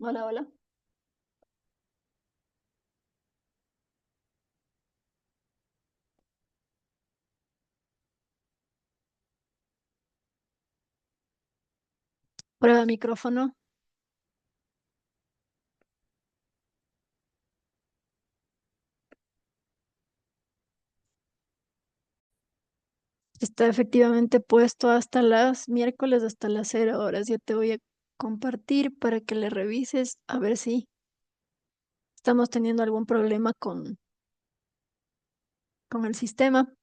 Hola, hola. Prueba micrófono. Está efectivamente puesto hasta las miércoles, hasta las 0 horas. Yo te voy a compartir para que le revises a ver si estamos teniendo algún problema con el sistema.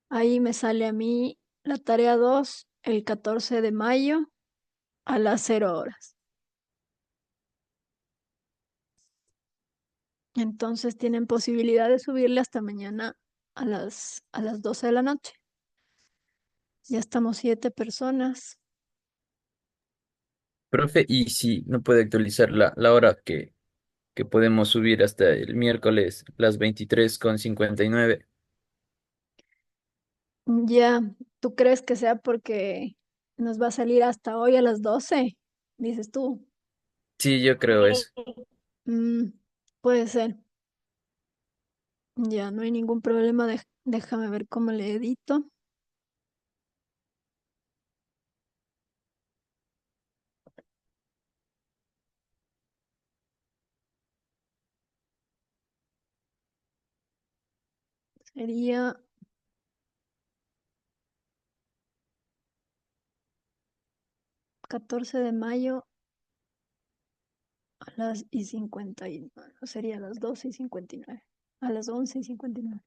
Ahí me sale a mí la tarea 2 el 14 de mayo a las 0 horas. Entonces tienen posibilidad de subirle hasta mañana a las 12 de la noche. Ya estamos 7 personas. Profe, y si no puede actualizar la hora que podemos subir hasta el miércoles, las 23:59. Ya, ¿tú crees que sea porque nos va a salir hasta hoy a las 12? Dices tú. Sí, yo creo eso. Mm, puede ser. Ya, no hay ningún problema. Déjame ver cómo le edito. Sería 14 de mayo a las y 59. Sería a las 12:59. A las 11:59.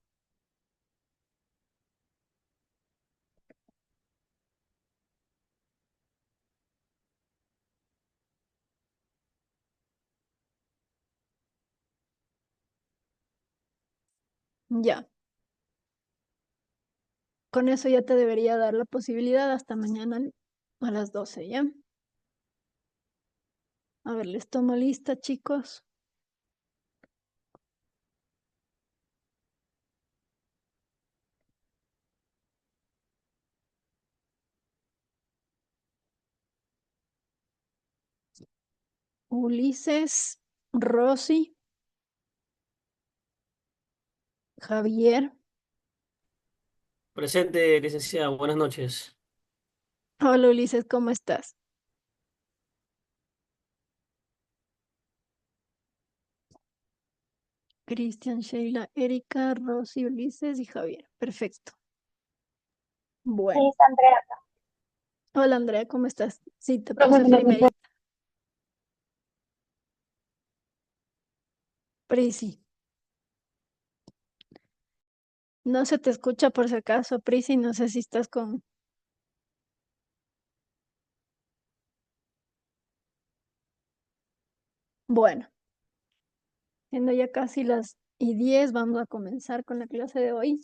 Ya, con eso ya te debería dar la posibilidad hasta mañana a las 12, ¿ya? A ver, les tomo lista, chicos. Ulises, Rosy, Javier. Presente, licenciada, buenas noches. Hola Ulises, ¿cómo estás? Cristian, Sheila, Erika, Rosy, Ulises y Javier. Perfecto. Bueno. Listo, Andrea. Hola Andrea, ¿cómo estás? Sí, te Profe, puse primerita. Prisi. No se te escucha por si acaso, Prisi, no sé si estás con... Bueno, siendo ya casi las y 10, vamos a comenzar con la clase de hoy.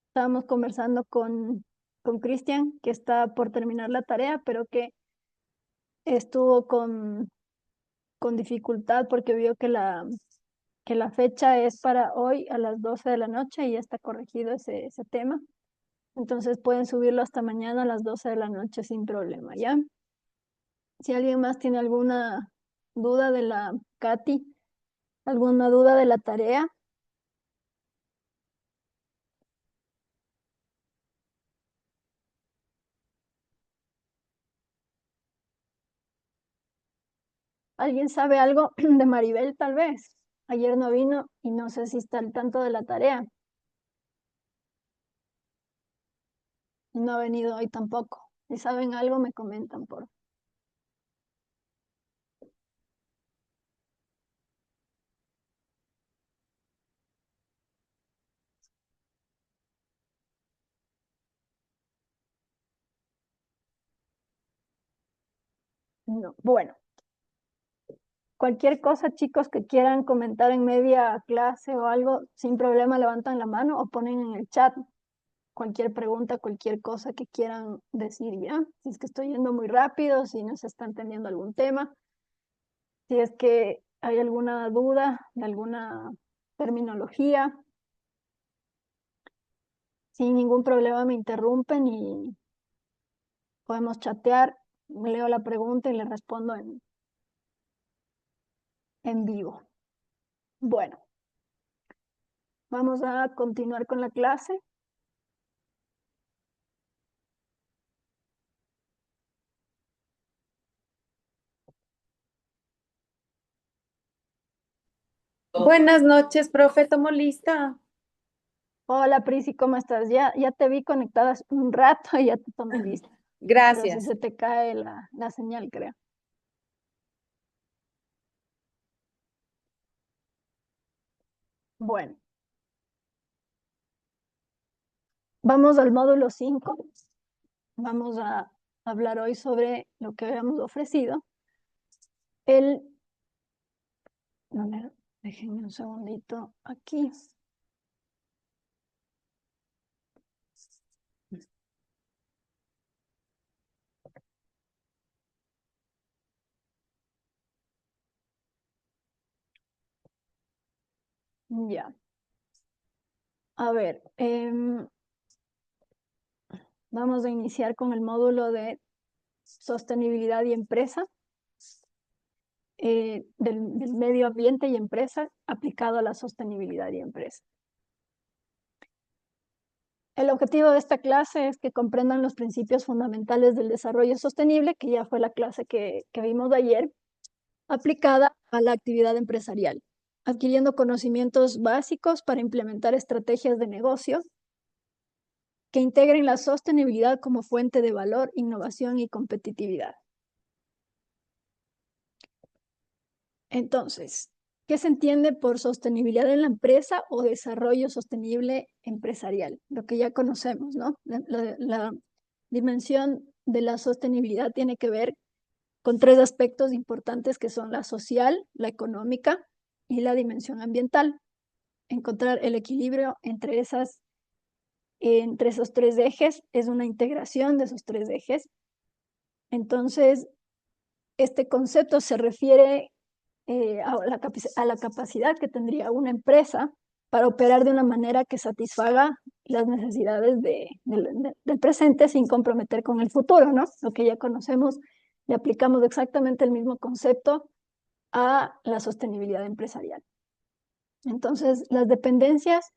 Estábamos conversando con Cristian, que está por terminar la tarea, pero que estuvo con dificultad porque vio que la fecha es para hoy a las 12 de la noche y ya está corregido ese tema. Entonces pueden subirlo hasta mañana a las 12 de la noche sin problema, ¿ya? Si alguien más tiene alguna duda de la Katy, alguna duda de la tarea, ¿alguien sabe algo de Maribel tal vez? Ayer no vino y no sé si está al tanto de la tarea. No ha venido hoy tampoco. Si saben algo, me comentan por. No. Bueno, cualquier cosa, chicos, que quieran comentar en media clase o algo, sin problema levantan la mano o ponen en el chat cualquier pregunta, cualquier cosa que quieran decir, ¿ya? Si es que estoy yendo muy rápido, si no se está entendiendo algún tema, si es que hay alguna duda de alguna terminología, sin ningún problema me interrumpen y podemos chatear, leo la pregunta y le respondo en vivo. Bueno, vamos a continuar con la clase. Buenas noches, profe, tomo lista. Hola, Prisi, ¿cómo estás? Ya te vi conectada un rato y ya te tomé lista. Pero si Gracias. se te cae la señal, creo. Bueno, vamos al módulo 5. Vamos a hablar hoy sobre lo que habíamos ofrecido. A ver, déjenme un segundito aquí. Ya. A ver, vamos a iniciar con el módulo de sostenibilidad y empresa, del medio ambiente y empresa aplicado a la sostenibilidad y empresa. El objetivo de esta clase es que comprendan los principios fundamentales del desarrollo sostenible, que ya fue la clase que vimos ayer, aplicada a la actividad empresarial, adquiriendo conocimientos básicos para implementar estrategias de negocio que integren la sostenibilidad como fuente de valor, innovación y competitividad. Entonces, ¿qué se entiende por sostenibilidad en la empresa o desarrollo sostenible empresarial? Lo que ya conocemos, ¿no? La dimensión de la sostenibilidad tiene que ver con tres aspectos importantes que son la social, la económica y la dimensión ambiental. Encontrar el equilibrio entre esos tres ejes es una integración de esos tres ejes. Entonces, este concepto se refiere a la capacidad que tendría una empresa para operar de una manera que satisfaga las necesidades del presente sin comprometer con el futuro, ¿no? Lo que ya conocemos, le aplicamos exactamente el mismo concepto a la sostenibilidad empresarial. Entonces, las dependencias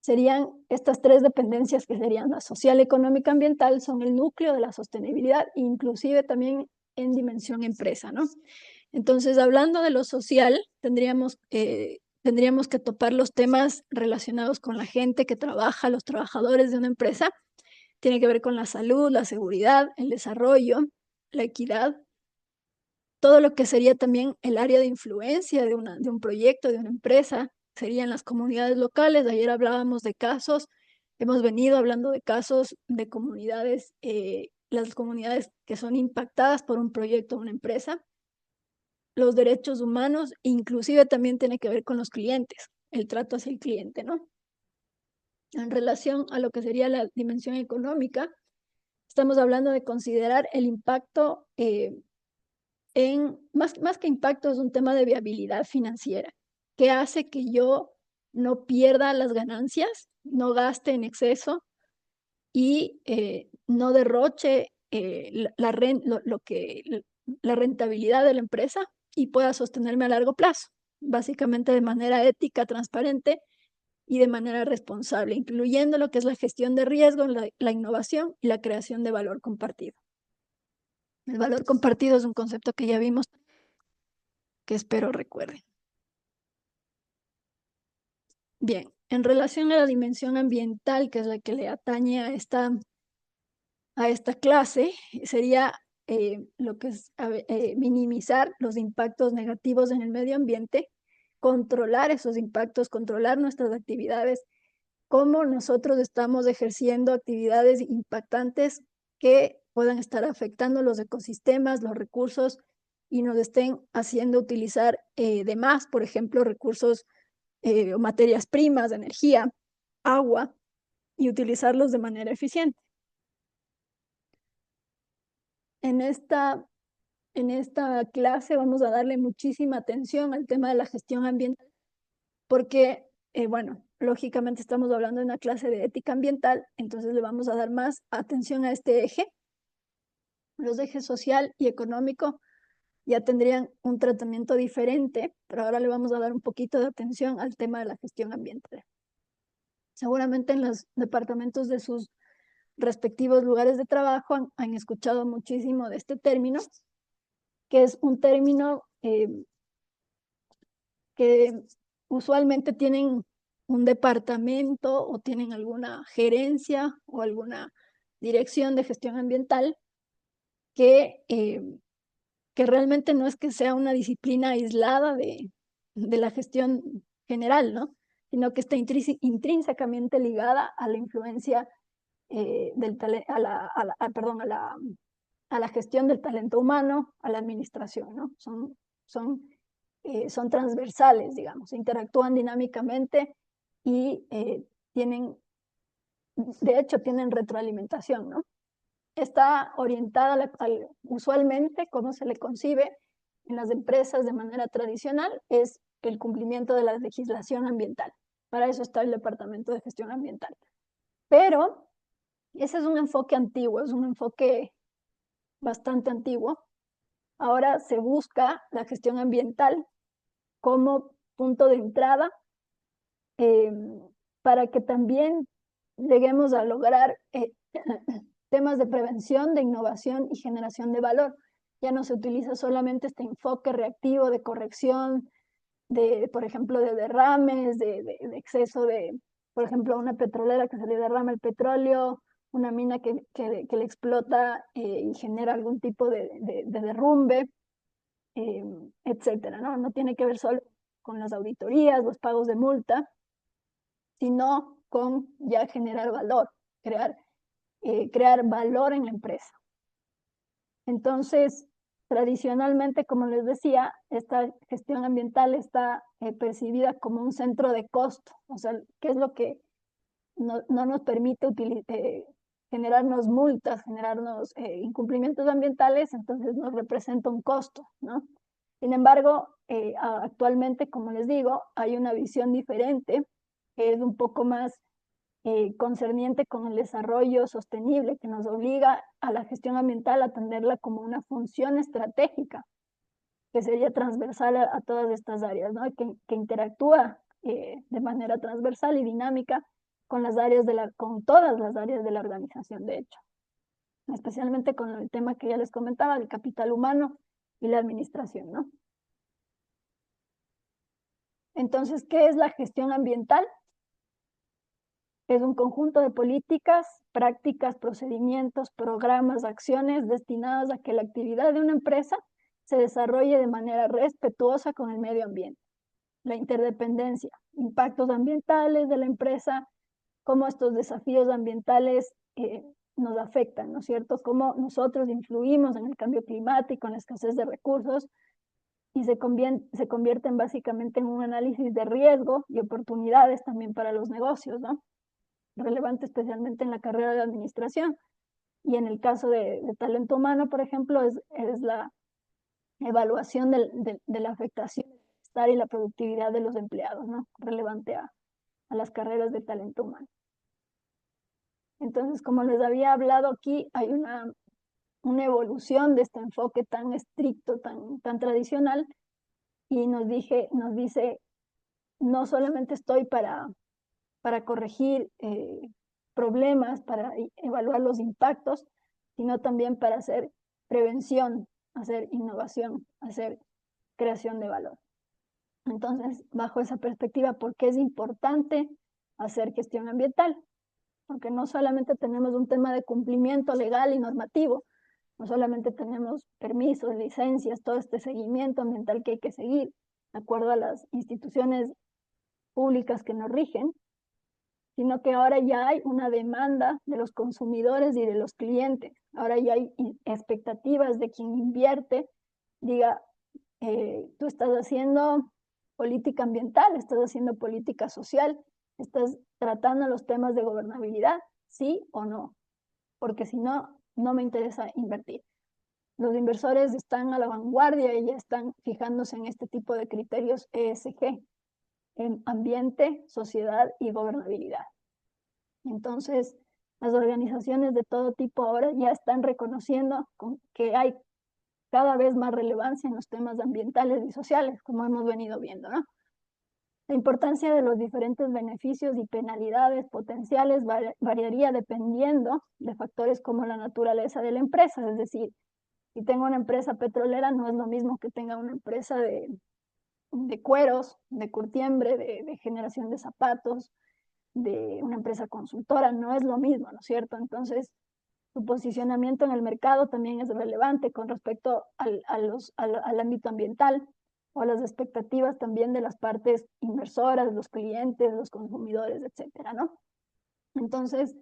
serían estas tres dependencias que serían la social, económica, ambiental, son el núcleo de la sostenibilidad, inclusive también en dimensión empresa, ¿no? Entonces, hablando de lo social, tendríamos que topar los temas relacionados con la gente que trabaja, los trabajadores de una empresa. Tiene que ver con la salud, la seguridad, el desarrollo, la equidad, todo lo que sería también el área de influencia de un proyecto, de una empresa, serían las comunidades locales. Ayer hablábamos de casos, hemos venido hablando de casos de comunidades, las comunidades que son impactadas por un proyecto, una empresa, los derechos humanos, inclusive también tiene que ver con los clientes, el trato hacia el cliente, ¿no? En relación a lo que sería la dimensión económica, estamos hablando de considerar el impacto más que impacto, es un tema de viabilidad financiera, que hace que yo no pierda las ganancias, no gaste en exceso y no derroche la rentabilidad de la empresa y pueda sostenerme a largo plazo, básicamente de manera ética, transparente y de manera responsable, incluyendo lo que es la gestión de riesgo, la innovación y la creación de valor compartido. El valor compartido es un concepto que ya vimos, que espero recuerden. Bien, en relación a la dimensión ambiental, que es la que le atañe a esta clase, sería lo que es minimizar los impactos negativos en el medio ambiente, controlar esos impactos, controlar nuestras actividades, cómo nosotros estamos ejerciendo actividades impactantes que puedan estar afectando los ecosistemas, los recursos y nos estén haciendo utilizar de más, por ejemplo, recursos o materias primas, de energía, agua, y utilizarlos de manera eficiente. En esta clase vamos a darle muchísima atención al tema de la gestión ambiental, porque, bueno, lógicamente estamos hablando de una clase de ética ambiental, entonces le vamos a dar más atención a este eje. Los ejes social y económico ya tendrían un tratamiento diferente, pero ahora le vamos a dar un poquito de atención al tema de la gestión ambiental. Seguramente en los departamentos de sus respectivos lugares de trabajo han escuchado muchísimo de este término, que es un término que usualmente tienen un departamento o tienen alguna gerencia o alguna dirección de gestión ambiental que realmente no es que sea una disciplina aislada de la gestión general, ¿no? Sino que está intrínsecamente ligada a la influencia del a la gestión del talento humano, a la administración, ¿no? Son transversales, digamos, interactúan dinámicamente y de hecho, tienen retroalimentación, ¿no? Está orientada usualmente, como se le concibe en las empresas de manera tradicional, es el cumplimiento de la legislación ambiental. Para eso está el Departamento de Gestión Ambiental. Pero ese es un enfoque antiguo, es un enfoque bastante antiguo. Ahora se busca la gestión ambiental como punto de entrada para que también lleguemos a lograr temas de prevención, de innovación y generación de valor. Ya no se utiliza solamente este enfoque reactivo de corrección, por ejemplo, de derrames, de exceso de, por ejemplo, una petrolera que se le derrama el petróleo, una mina que le explota y genera algún tipo de derrumbe, etcétera, ¿no? No tiene que ver solo con las auditorías, los pagos de multa, sino con ya generar valor, crear valor en la empresa. Entonces, tradicionalmente, como les decía, esta gestión ambiental está percibida como un centro de costo, o sea, ¿qué es lo que no nos permite generarnos multas, generarnos incumplimientos ambientales? Entonces nos representa un costo, ¿no? Sin embargo, actualmente, como les digo, hay una visión diferente, que es un poco más concerniente con el desarrollo sostenible, que nos obliga a la gestión ambiental a atenderla como una función estratégica, que sería transversal a todas estas áreas, ¿no? Que interactúa de manera transversal y dinámica con con todas las áreas de la organización, de hecho, especialmente con el tema que ya les comentaba, el capital humano y la administración, ¿no? Entonces, ¿qué es la gestión ambiental? Es un conjunto de políticas, prácticas, procedimientos, programas, acciones destinadas a que la actividad de una empresa se desarrolle de manera respetuosa con el medio ambiente. La interdependencia, impactos ambientales de la empresa, cómo estos desafíos ambientales nos afectan, ¿no es cierto? Cómo nosotros influimos en el cambio climático, en la escasez de recursos, y se convierten básicamente en un análisis de riesgo y oportunidades también para los negocios, ¿no? Relevante especialmente en la carrera de administración. Y en el caso de talento humano, por ejemplo, es la evaluación de la afectación del bienestar y la productividad de los empleados, ¿no? Relevante a las carreras de talento humano. Entonces, como les había hablado aquí, hay una evolución de este enfoque tan estricto, tan tradicional, y nos dice, no solamente estoy para corregir problemas, para evaluar los impactos, sino también para hacer prevención, hacer innovación, hacer creación de valor. Entonces, bajo esa perspectiva, ¿por qué es importante hacer gestión ambiental? Porque no solamente tenemos un tema de cumplimiento legal y normativo, no solamente tenemos permisos, licencias, todo este seguimiento ambiental que hay que seguir, de acuerdo a las instituciones públicas que nos rigen, sino que ahora ya hay una demanda de los consumidores y de los clientes. Ahora ya hay expectativas de quien invierte, diga, tú estás haciendo política ambiental, estás haciendo política social, estás tratando los temas de gobernabilidad, sí o no, porque si no, no me interesa invertir. Los inversores están a la vanguardia y ya están fijándose en este tipo de criterios ESG, en ambiente, sociedad y gobernabilidad. Entonces, las organizaciones de todo tipo ahora ya están reconociendo que hay cada vez más relevancia en los temas ambientales y sociales, como hemos venido viendo, ¿no? La importancia de los diferentes beneficios y penalidades potenciales variaría dependiendo de factores como la naturaleza de la empresa. Es decir, si tengo una empresa petrolera, no es lo mismo que tenga una empresa de cueros, de curtiembre, de generación de zapatos, de una empresa consultora, no es lo mismo, ¿no es cierto? Entonces, su posicionamiento en el mercado también es relevante con respecto al ámbito ambiental o a las expectativas también de las partes inversoras, los clientes, los consumidores, etcétera, ¿no? Entonces,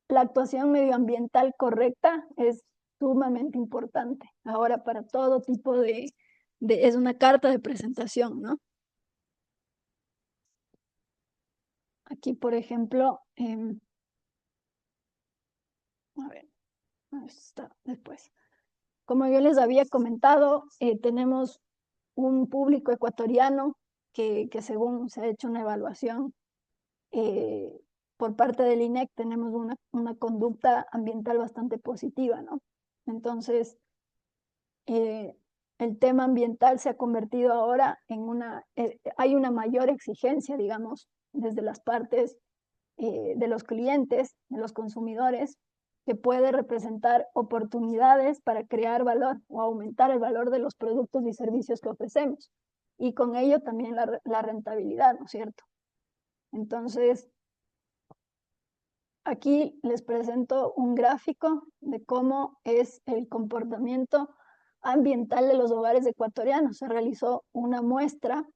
la actuación medioambiental correcta es sumamente importante. Ahora, para todo tipo es una carta de presentación, ¿no? Aquí, por ejemplo, a ver, está después. Como yo les había comentado, tenemos un público ecuatoriano que según se ha hecho una evaluación por parte del INEC, tenemos una conducta ambiental bastante positiva, ¿no? Entonces, el tema ambiental se ha convertido ahora en hay una mayor exigencia, digamos, desde las partes de los clientes, de los consumidores, que puede representar oportunidades para crear valor o aumentar el valor de los productos y servicios que ofrecemos. Y con ello también la rentabilidad, ¿no es cierto? Entonces, aquí les presento un gráfico de cómo es el comportamiento ambiental de los hogares ecuatorianos. Se realizó una muestra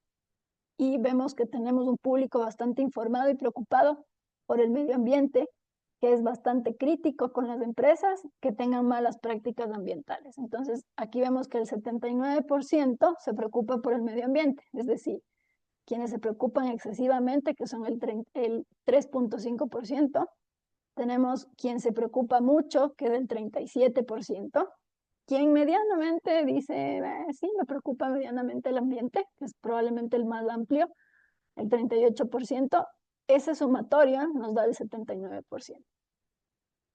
y vemos que tenemos un público bastante informado y preocupado por el medio ambiente, que es bastante crítico con las empresas que tengan malas prácticas ambientales. Entonces, aquí vemos que el 79% se preocupa por el medio ambiente, es decir, quienes se preocupan excesivamente, que son el 3.5%, tenemos quien se preocupa mucho, que es el 37%, quien medianamente dice, sí, me preocupa medianamente el ambiente, que es probablemente el más amplio, el 38%, ese sumatorio nos da el 79%.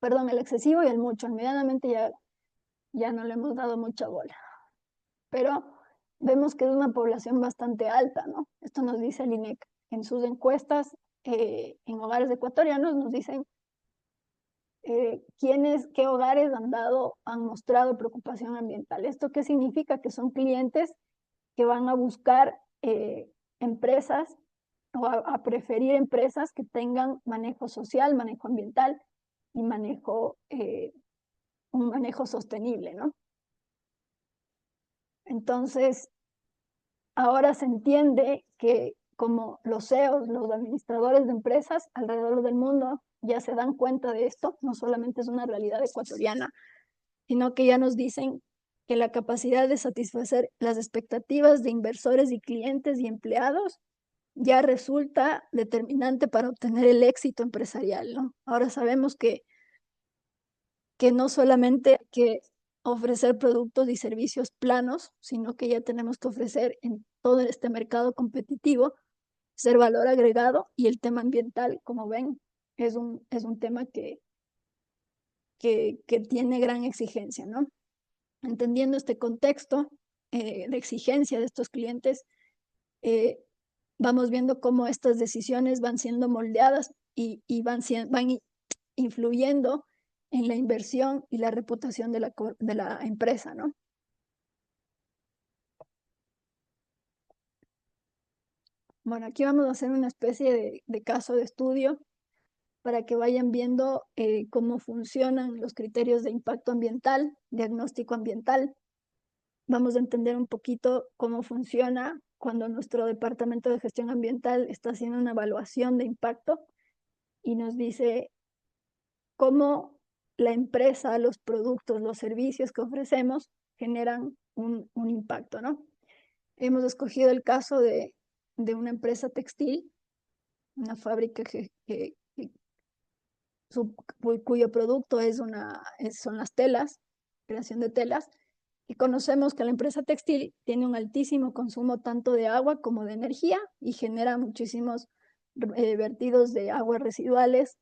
Perdón, el excesivo y el mucho, el medianamente ya no le hemos dado mucha bola. Pero vemos que es una población bastante alta, ¿no? Esto nos dice el INEC. En sus encuestas en hogares ecuatorianos nos dicen qué hogares han mostrado preocupación ambiental. ¿Esto qué significa? Que son clientes que van a buscar empresas o a preferir empresas que tengan manejo social, manejo ambiental y un manejo sostenible, ¿no? Entonces, ahora se entiende que como los CEOs, los administradores de empresas alrededor del mundo ya se dan cuenta de esto, no solamente es una realidad ecuatoriana, sino que ya nos dicen que la capacidad de satisfacer las expectativas de inversores y clientes y empleados ya resulta determinante para obtener el éxito empresarial, ¿no? Ahora sabemos que no solamente hay que ofrecer productos y servicios planos, sino que ya tenemos que ofrecer en todo este mercado competitivo ser valor agregado, y el tema ambiental, como ven, es un tema que tiene gran exigencia, ¿no? Entendiendo este contexto de exigencia de estos clientes, vamos viendo cómo estas decisiones van siendo moldeadas y van influyendo en la inversión y la reputación de la empresa, ¿no? Bueno, aquí vamos a hacer una especie de caso de estudio para que vayan viendo cómo funcionan los criterios de impacto ambiental, diagnóstico ambiental. Vamos a entender un poquito cómo funciona cuando nuestro departamento de gestión ambiental está haciendo una evaluación de impacto y nos dice cómo la empresa, los productos, los servicios que ofrecemos generan un impacto, ¿no? Hemos escogido el caso de una empresa textil, una fábrica cuyo producto son las telas, creación de telas, y conocemos que la empresa textil tiene un altísimo consumo tanto de agua como de energía y genera muchísimos vertidos de aguas residuales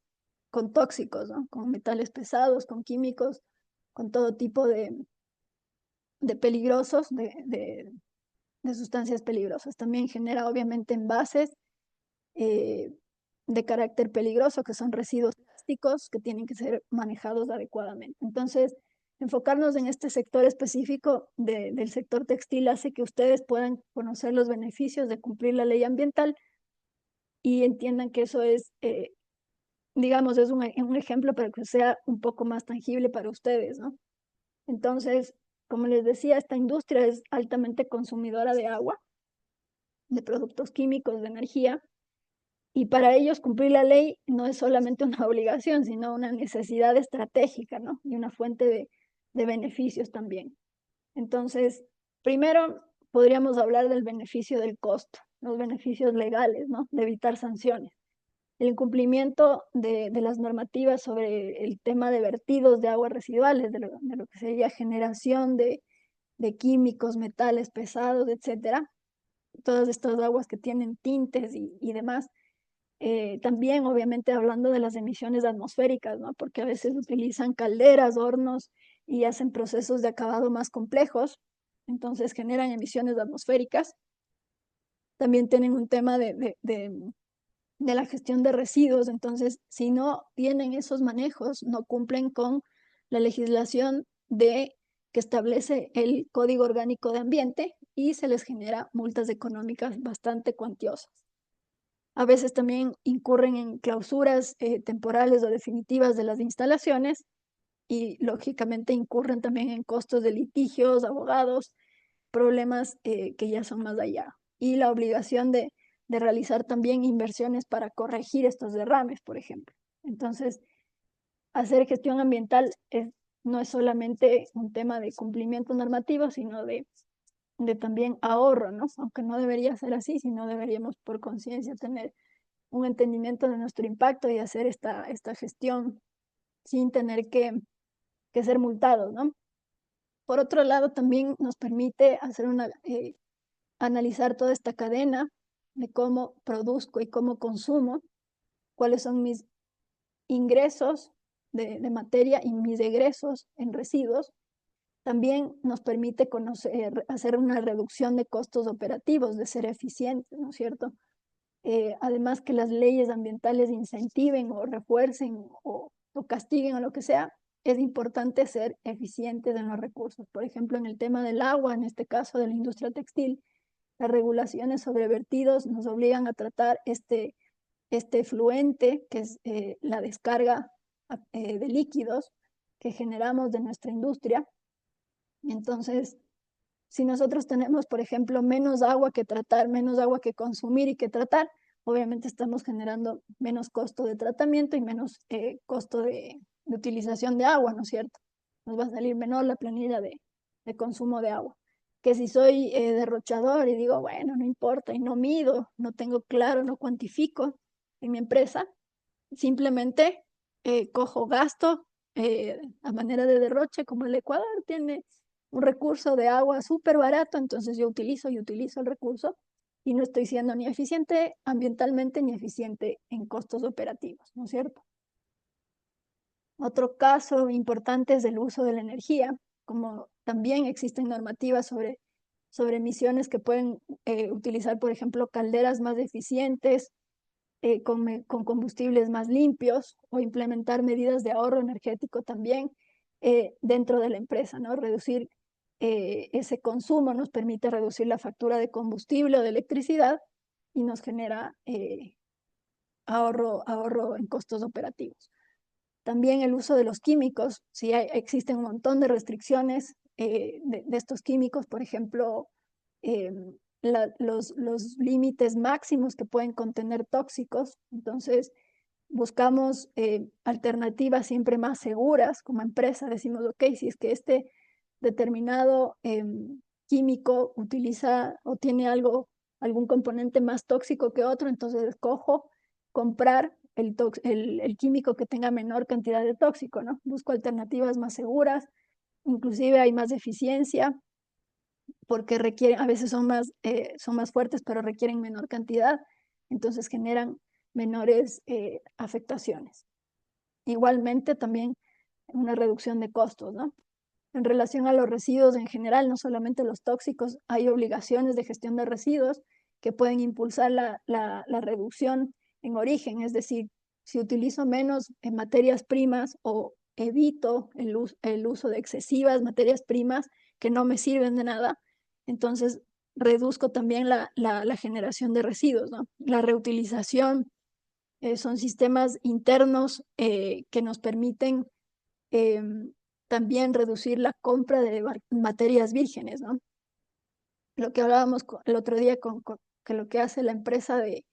con tóxicos, ¿no? Con metales pesados, con químicos, con todo tipo de peligrosos, de sustancias peligrosas. También genera obviamente envases de carácter peligroso, que son residuos plásticos que tienen que ser manejados adecuadamente. Entonces, enfocarnos en este sector específico del sector textil hace que ustedes puedan conocer los beneficios de cumplir la ley ambiental y entiendan que eso es, digamos, es un ejemplo para que sea un poco más tangible para ustedes, ¿no? Entonces, como les decía, esta industria es altamente consumidora de agua, de productos químicos, de energía, y para ellos cumplir la ley no es solamente una obligación, sino una necesidad estratégica, ¿no? Y una fuente de beneficios también. Entonces, primero podríamos hablar del beneficio del costo, los beneficios legales, ¿no? De evitar sanciones. El incumplimiento de las normativas sobre el tema de vertidos de aguas residuales, de lo que sería generación de químicos, metales pesados, etcétera. Todas estas aguas que tienen tintes y demás. También, obviamente, hablando de las emisiones atmosféricas, ¿no? Porque a veces utilizan calderas, hornos y hacen procesos de acabado más complejos, entonces generan emisiones atmosféricas. También tienen un tema de la gestión de residuos, entonces si no tienen esos manejos, no cumplen con la legislación que establece el Código Orgánico de Ambiente y se les genera multas económicas bastante cuantiosas. A veces también incurren en clausuras temporales o definitivas de las instalaciones y lógicamente incurren también en costos de litigios, abogados, problemas que ya son más allá. Y la obligación de realizar también inversiones para corregir estos derrames, por ejemplo. Entonces, hacer gestión ambiental no es solamente un tema de cumplimiento normativo, sino de también ahorro, ¿no? Aunque no debería ser así, sino deberíamos por conciencia tener un entendimiento de nuestro impacto y hacer esta gestión sin tener que ser multados, ¿no? Por otro lado, también nos permite hacer analizar toda esta cadena de cómo produzco y cómo consumo, cuáles son mis ingresos de materia y mis egresos en residuos. También nos permite hacer una reducción de costos operativos, de ser eficientes, ¿no es cierto? Además que las leyes ambientales incentiven o refuercen o castiguen o lo que sea, es importante ser eficientes en los recursos. Por ejemplo, en el tema del agua, en este caso de la industria textil, las regulaciones sobre vertidos nos obligan a tratar este efluente, que es la descarga de líquidos que generamos de nuestra industria. Entonces, si nosotros tenemos, por ejemplo, menos agua que tratar, menos agua que consumir y que tratar, obviamente estamos generando menos costo de tratamiento y menos costo de utilización de agua, ¿no es cierto? Nos va a salir menor la planilla de consumo de agua. Que si soy derrochador y digo, bueno, no importa, y no mido, no tengo claro, no cuantifico en mi empresa, simplemente cojo gasto a manera de derroche, como el Ecuador tiene un recurso de agua súper barato, entonces yo utilizo el recurso y no estoy siendo ni eficiente ambientalmente ni eficiente en costos operativos, ¿no es cierto? Otro caso importante es el uso de la energía, como también existen normativas sobre emisiones que pueden utilizar, por ejemplo, calderas más eficientes, con combustibles más limpios o implementar medidas de ahorro energético también dentro de la empresa, ¿no? Reducir ese consumo nos permite reducir la factura de combustible o de electricidad y nos genera ahorro en costos operativos. También el uso de los químicos, sí existen un montón de restricciones de estos químicos, por ejemplo, los límites máximos que pueden contener tóxicos. Entonces, buscamos alternativas siempre más seguras como empresa. Decimos, ok, si es que este determinado químico utiliza o tiene algún componente más tóxico que otro, entonces escojo comprar el químico que tenga menor cantidad de tóxico, ¿no? Busco alternativas más seguras, inclusive hay más eficiencia, porque requieren, a veces son más fuertes, pero requieren menor cantidad, entonces generan menores afectaciones. Igualmente también una reducción de costos, ¿no? En relación a los residuos en general, no solamente los tóxicos, hay obligaciones de gestión de residuos que pueden impulsar la reducción en origen, es decir, si utilizo menos materias primas o evito el uso de excesivas materias primas que no me sirven de nada, entonces reduzco también la generación de residuos, ¿no? La reutilización son sistemas internos que nos permiten también reducir la compra de materias vírgenes, ¿no? Lo que hablábamos el otro día que lo que hace la empresa de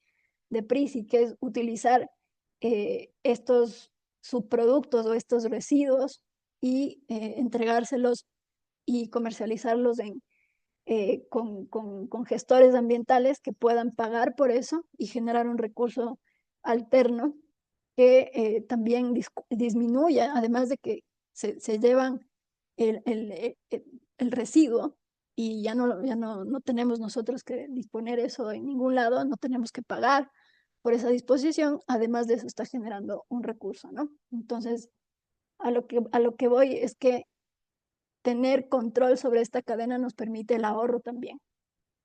Prisi, que es utilizar estos subproductos o estos residuos y entregárselos y comercializarlos con gestores ambientales que puedan pagar por eso y generar un recurso alterno que también disminuya, además de que se llevan el residuo y ya no tenemos nosotros que disponer eso en ningún lado, no tenemos que pagar por esa disposición, además de eso está generando un recurso, ¿no? Entonces, a lo que voy es que tener control sobre esta cadena nos permite el ahorro también.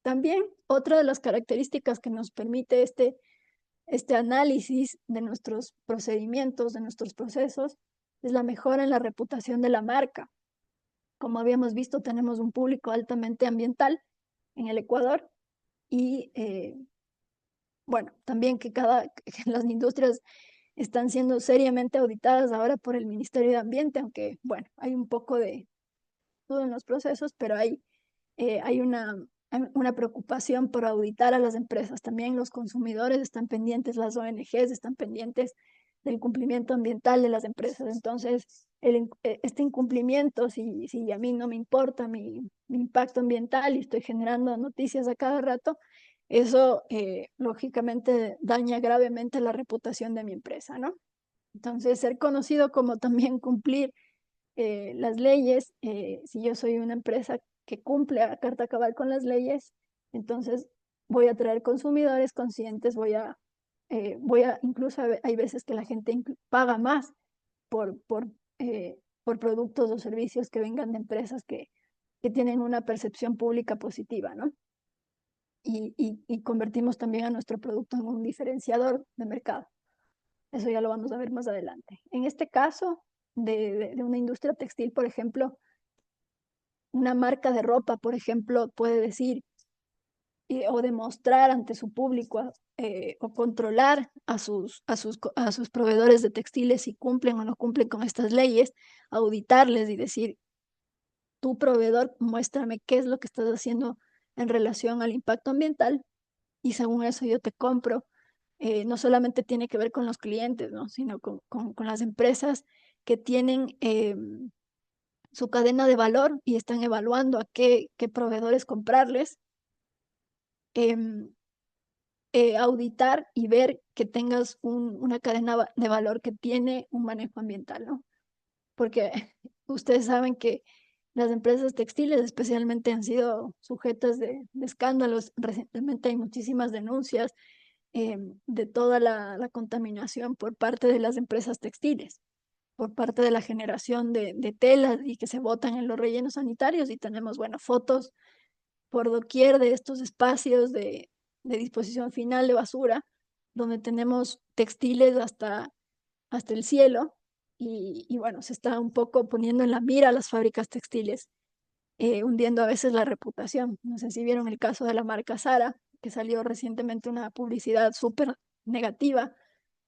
También otra de las características que nos permite este análisis de nuestros procedimientos, de nuestros procesos, es la mejora en la reputación de la marca. Como habíamos visto, tenemos un público altamente ambiental en el Ecuador y bueno, también que las industrias están siendo seriamente auditadas ahora por el Ministerio de Ambiente, aunque bueno, hay un poco de todo en los procesos, pero hay una preocupación por auditar a las empresas. También los consumidores están pendientes, las ONGs están pendientes del cumplimiento ambiental de las empresas. Entonces, este incumplimiento, si a mí no me importa mi impacto ambiental y estoy generando noticias a cada rato, eso lógicamente daña gravemente la reputación de mi empresa, ¿no? Entonces, ser conocido como también cumplir las leyes, si yo soy una empresa que cumple a carta cabal con las leyes, entonces voy a traer consumidores conscientes, incluso hay veces que la gente paga más por productos o servicios que vengan de empresas que tienen una percepción pública positiva, ¿no? Y convertimos también a nuestro producto en un diferenciador de mercado. Eso ya lo vamos a ver más adelante. En este caso de una industria textil, por ejemplo, una marca de ropa, por ejemplo, puede decir o demostrar ante su público o controlar a sus proveedores de textiles si cumplen o no cumplen con estas leyes, auditarles y decir, tu proveedor, muéstrame qué es lo que estás haciendo en relación al impacto ambiental y según eso yo te compro. No solamente tiene que ver con los clientes, ¿no? Sino con las empresas que tienen su cadena de valor y están evaluando a qué proveedores comprarles, auditar y ver que tengas una cadena de valor que tiene un manejo ambiental, ¿no? Porque ustedes saben que las empresas textiles especialmente han sido sujetas de escándalos. Recientemente hay muchísimas denuncias de toda la contaminación por parte de las empresas textiles, por parte de la generación de telas y que se botan en los rellenos sanitarios y tenemos, bueno, fotos por doquier de estos espacios de disposición final de basura, donde tenemos textiles hasta el cielo y bueno, se está un poco poniendo en la mira a las fábricas textiles, hundiendo a veces la reputación. No sé si vieron el caso de la marca Zara, que salió recientemente una publicidad súper negativa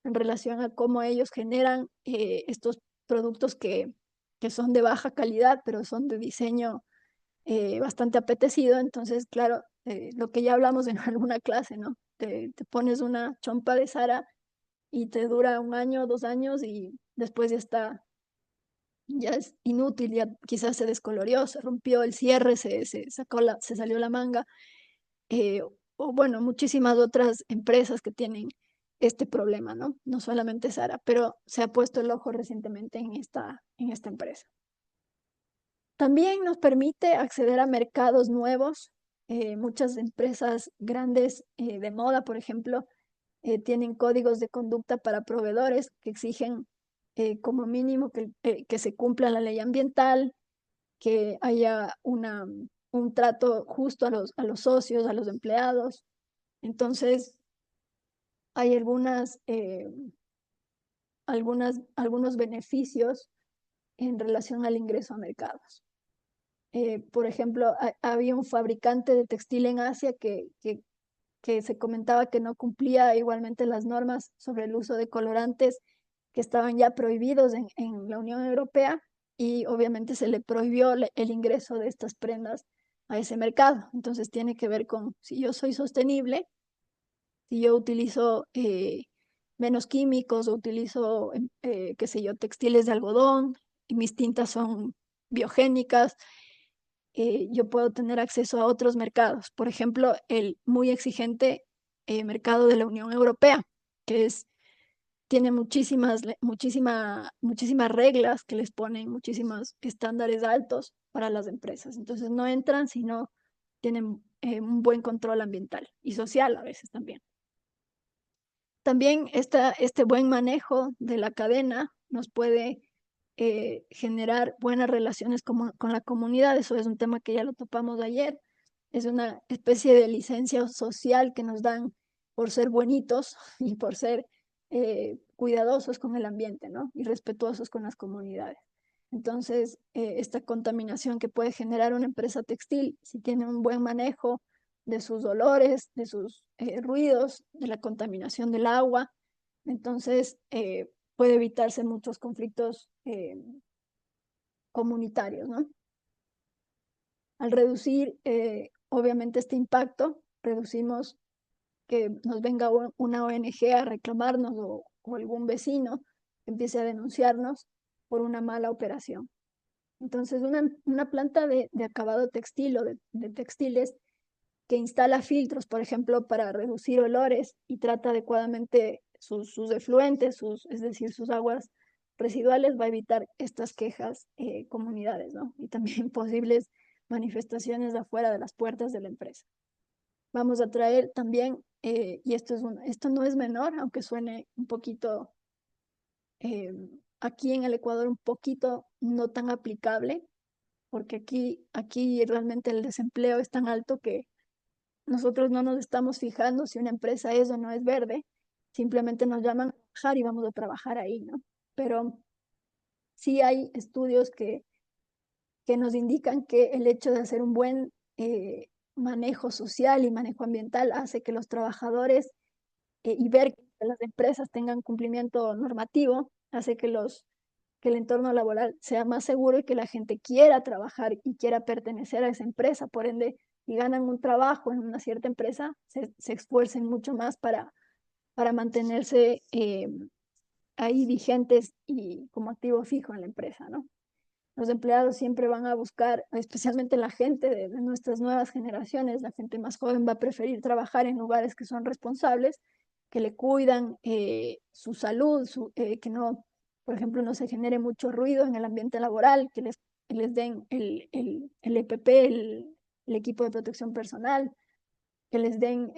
en relación a cómo ellos generan estos productos que son de baja calidad, pero son de diseño bastante apetecido. Entonces, claro, lo que ya hablamos en alguna clase, ¿no? Te pones una chompa de Zara y te dura 1 año, 2 años y después ya es inútil, ya quizás se descolorió, se rompió el cierre, se salió la manga, eh, o bueno, muchísimas otras empresas que tienen este problema, ¿no? No solamente Zara, pero se ha puesto el ojo recientemente en esta empresa. También nos permite acceder a mercados nuevos. Muchas empresas grandes de moda, por ejemplo, tienen códigos de conducta para proveedores que exigen como mínimo que se cumpla la ley ambiental, que haya un trato justo a los socios, a los empleados. Entonces, hay algunos beneficios en relación al ingreso a mercados. Por ejemplo, había un fabricante de textil en Asia que se comentaba que no cumplía igualmente las normas sobre el uso de colorantes que estaban ya prohibidos en la Unión Europea, y obviamente se le prohibió el ingreso de estas prendas a ese mercado. Entonces tiene que ver con si yo soy sostenible, si yo utilizo menos químicos o utilizo, qué sé yo, textiles de algodón y mis tintas son biogénicas, yo puedo tener acceso a otros mercados. Por ejemplo, el muy exigente mercado de la Unión Europea, que tiene muchísimas reglas que les ponen muchísimos estándares altos para las empresas. Entonces no entran si no tienen un buen control ambiental y social a veces también. También este buen manejo de la cadena nos puede generar buenas relaciones con la comunidad. Eso es un tema que ya lo topamos ayer. Es una especie de licencia social que nos dan por ser buenitos y por ser cuidadosos con el ambiente, ¿no? Y respetuosos con las comunidades. Entonces, esta contaminación que puede generar una empresa textil, si tiene un buen manejo de sus olores, de sus ruidos, de la contaminación del agua, entonces puede evitarse muchos conflictos comunitarios, ¿no? Al reducir, obviamente, este impacto, reducimos que nos venga una ONG a reclamarnos o algún vecino que empiece a denunciarnos por una mala operación. Entonces, una planta de acabado textil o de textiles que instala filtros, por ejemplo, para reducir olores y trata adecuadamente sus efluentes, es decir, sus aguas residuales, va a evitar estas quejas comunidades, ¿no? Y también posibles manifestaciones afuera de las puertas de la empresa. Vamos a traer también, y esto no es menor, aunque suene un poquito, aquí en el Ecuador un poquito no tan aplicable, porque aquí realmente el desempleo es tan alto que nosotros no nos estamos fijando si una empresa es o no es verde, simplemente nos llaman a trabajar y vamos a trabajar ahí, ¿no? Pero sí hay estudios que nos indican que el hecho de hacer un buen manejo social y manejo ambiental hace que los trabajadores y ver que las empresas tengan cumplimiento normativo, hace que el entorno laboral sea más seguro y que la gente quiera trabajar y quiera pertenecer a esa empresa. Por ende, si ganan un trabajo en una cierta empresa, se esfuercen mucho más para mantenerse ahí vigentes y como activo fijo en la empresa, ¿no? Los empleados siempre van a buscar, especialmente la gente de nuestras nuevas generaciones, la gente más joven va a preferir trabajar en lugares que son responsables, que le cuidan su salud, que no, por ejemplo, no se genere mucho ruido en el ambiente laboral, que les den el EPP, el equipo de protección personal, que les den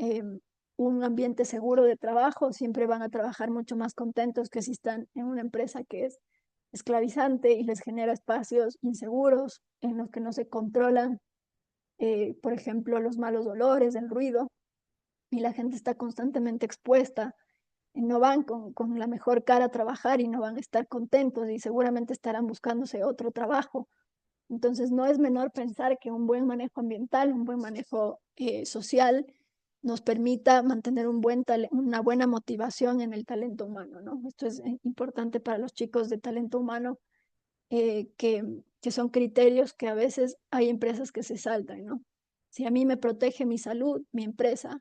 un ambiente seguro de trabajo. Siempre van a trabajar mucho más contentos que si están en una empresa que es esclavizante y les genera espacios inseguros en los que no se controlan, por ejemplo, los malos olores, el ruido, y la gente está constantemente expuesta. No van con la mejor cara a trabajar y no van a estar contentos y seguramente estarán buscándose otro trabajo. Entonces, no es menor pensar que un buen manejo ambiental, un buen manejo social, nos permita mantener una buena motivación en el talento humano, ¿no? Esto es importante para los chicos de talento humano, que son criterios que a veces hay empresas que se saltan, ¿no? Si a mí me protege mi salud, mi empresa,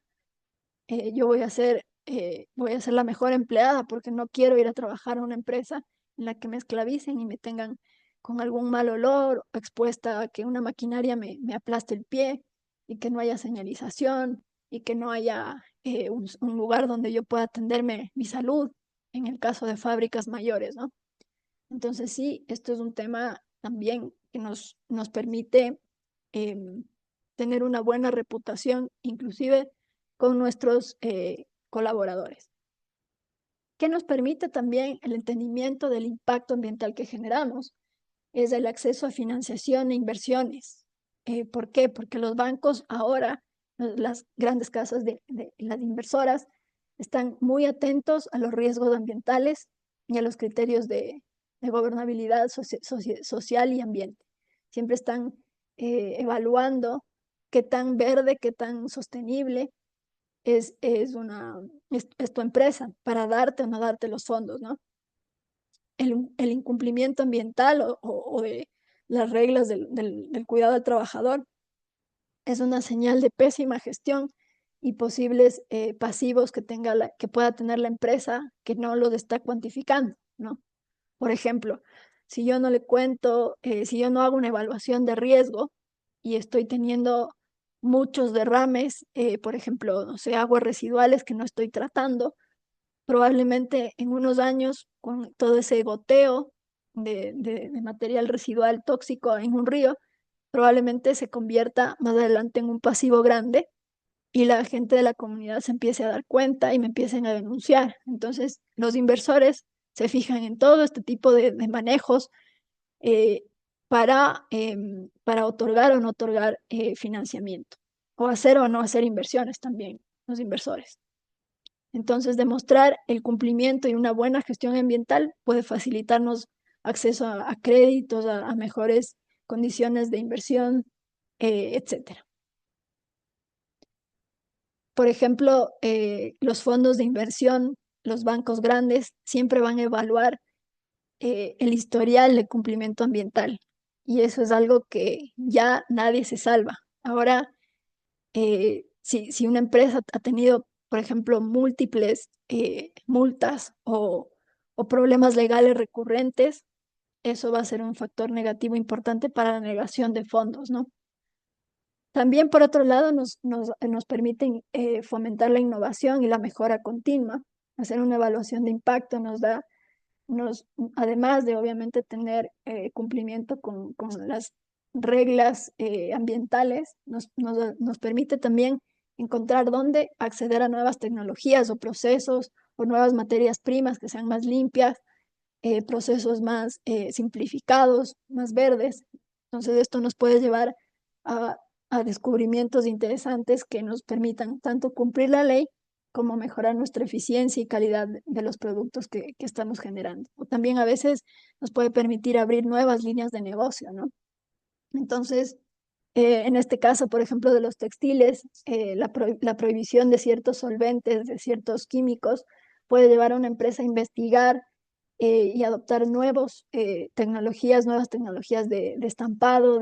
yo voy a ser la mejor empleada porque no quiero ir a trabajar a una empresa en la que me esclavicen y me tengan con algún mal olor, expuesta a que una maquinaria me aplaste el pie y que no haya señalización y que no haya un lugar donde yo pueda atenderme mi salud en el caso de fábricas mayores, ¿no? Entonces sí, esto es un tema también que nos permite tener una buena reputación, inclusive con nuestros colaboradores. Que nos permite también el entendimiento del impacto ambiental que generamos. es el acceso a financiación e inversiones. ¿Por qué? Porque los bancos ahora, las grandes casas de las inversoras, están muy atentos a los riesgos ambientales y a los criterios de gobernabilidad social y ambiente. Siempre están evaluando qué tan verde, qué tan sostenible es tu empresa para darte o no darte los fondos, ¿no? El incumplimiento ambiental o de las reglas del cuidado del trabajador es una señal de pésima gestión y posibles pasivos que pueda tener la empresa que no los está cuantificando, ¿no? Por ejemplo, si yo no le cuento, si yo no hago una evaluación de riesgo y estoy teniendo muchos derrames, por ejemplo, no sé, aguas residuales que no estoy tratando, probablemente en unos años, con todo ese goteo de material residual tóxico en un río, probablemente se convierta más adelante en un pasivo grande y la gente de la comunidad se empiece a dar cuenta y me empiecen a denunciar. Entonces, los inversores se fijan en todo este tipo de manejos eh, para otorgar o no otorgar financiamiento, o hacer o no hacer inversiones también, los inversores. Entonces, demostrar el cumplimiento y una buena gestión ambiental puede facilitarnos acceso a créditos, a mejores condiciones de inversión, etcétera. Por ejemplo, los fondos de inversión, los bancos grandes, siempre van a evaluar el historial de cumplimiento ambiental. Y eso es algo que ya nadie se salva. Ahora, si una empresa ha tenido, por ejemplo, múltiples multas o problemas legales recurrentes, eso va a ser un factor negativo importante para la negación de fondos, ¿no? También, por otro lado, nos permiten fomentar la innovación y la mejora continua. Hacer una evaluación de impacto además de obviamente tener cumplimiento con las reglas ambientales, nos permite también encontrar dónde acceder a nuevas tecnologías o procesos o nuevas materias primas que sean más limpias, procesos más simplificados, más verdes. Entonces esto nos puede llevar a, a descubrimientos interesantes que nos permitan tanto cumplir la ley como mejorar nuestra eficiencia y calidad de los productos que estamos generando. O también a veces nos puede permitir abrir nuevas líneas de negocio, ¿no? Entonces, en este caso, por ejemplo, de los textiles, la prohibición de ciertos solventes, de ciertos químicos, puede llevar a una empresa a investigar y adoptar nuevas tecnologías de estampado,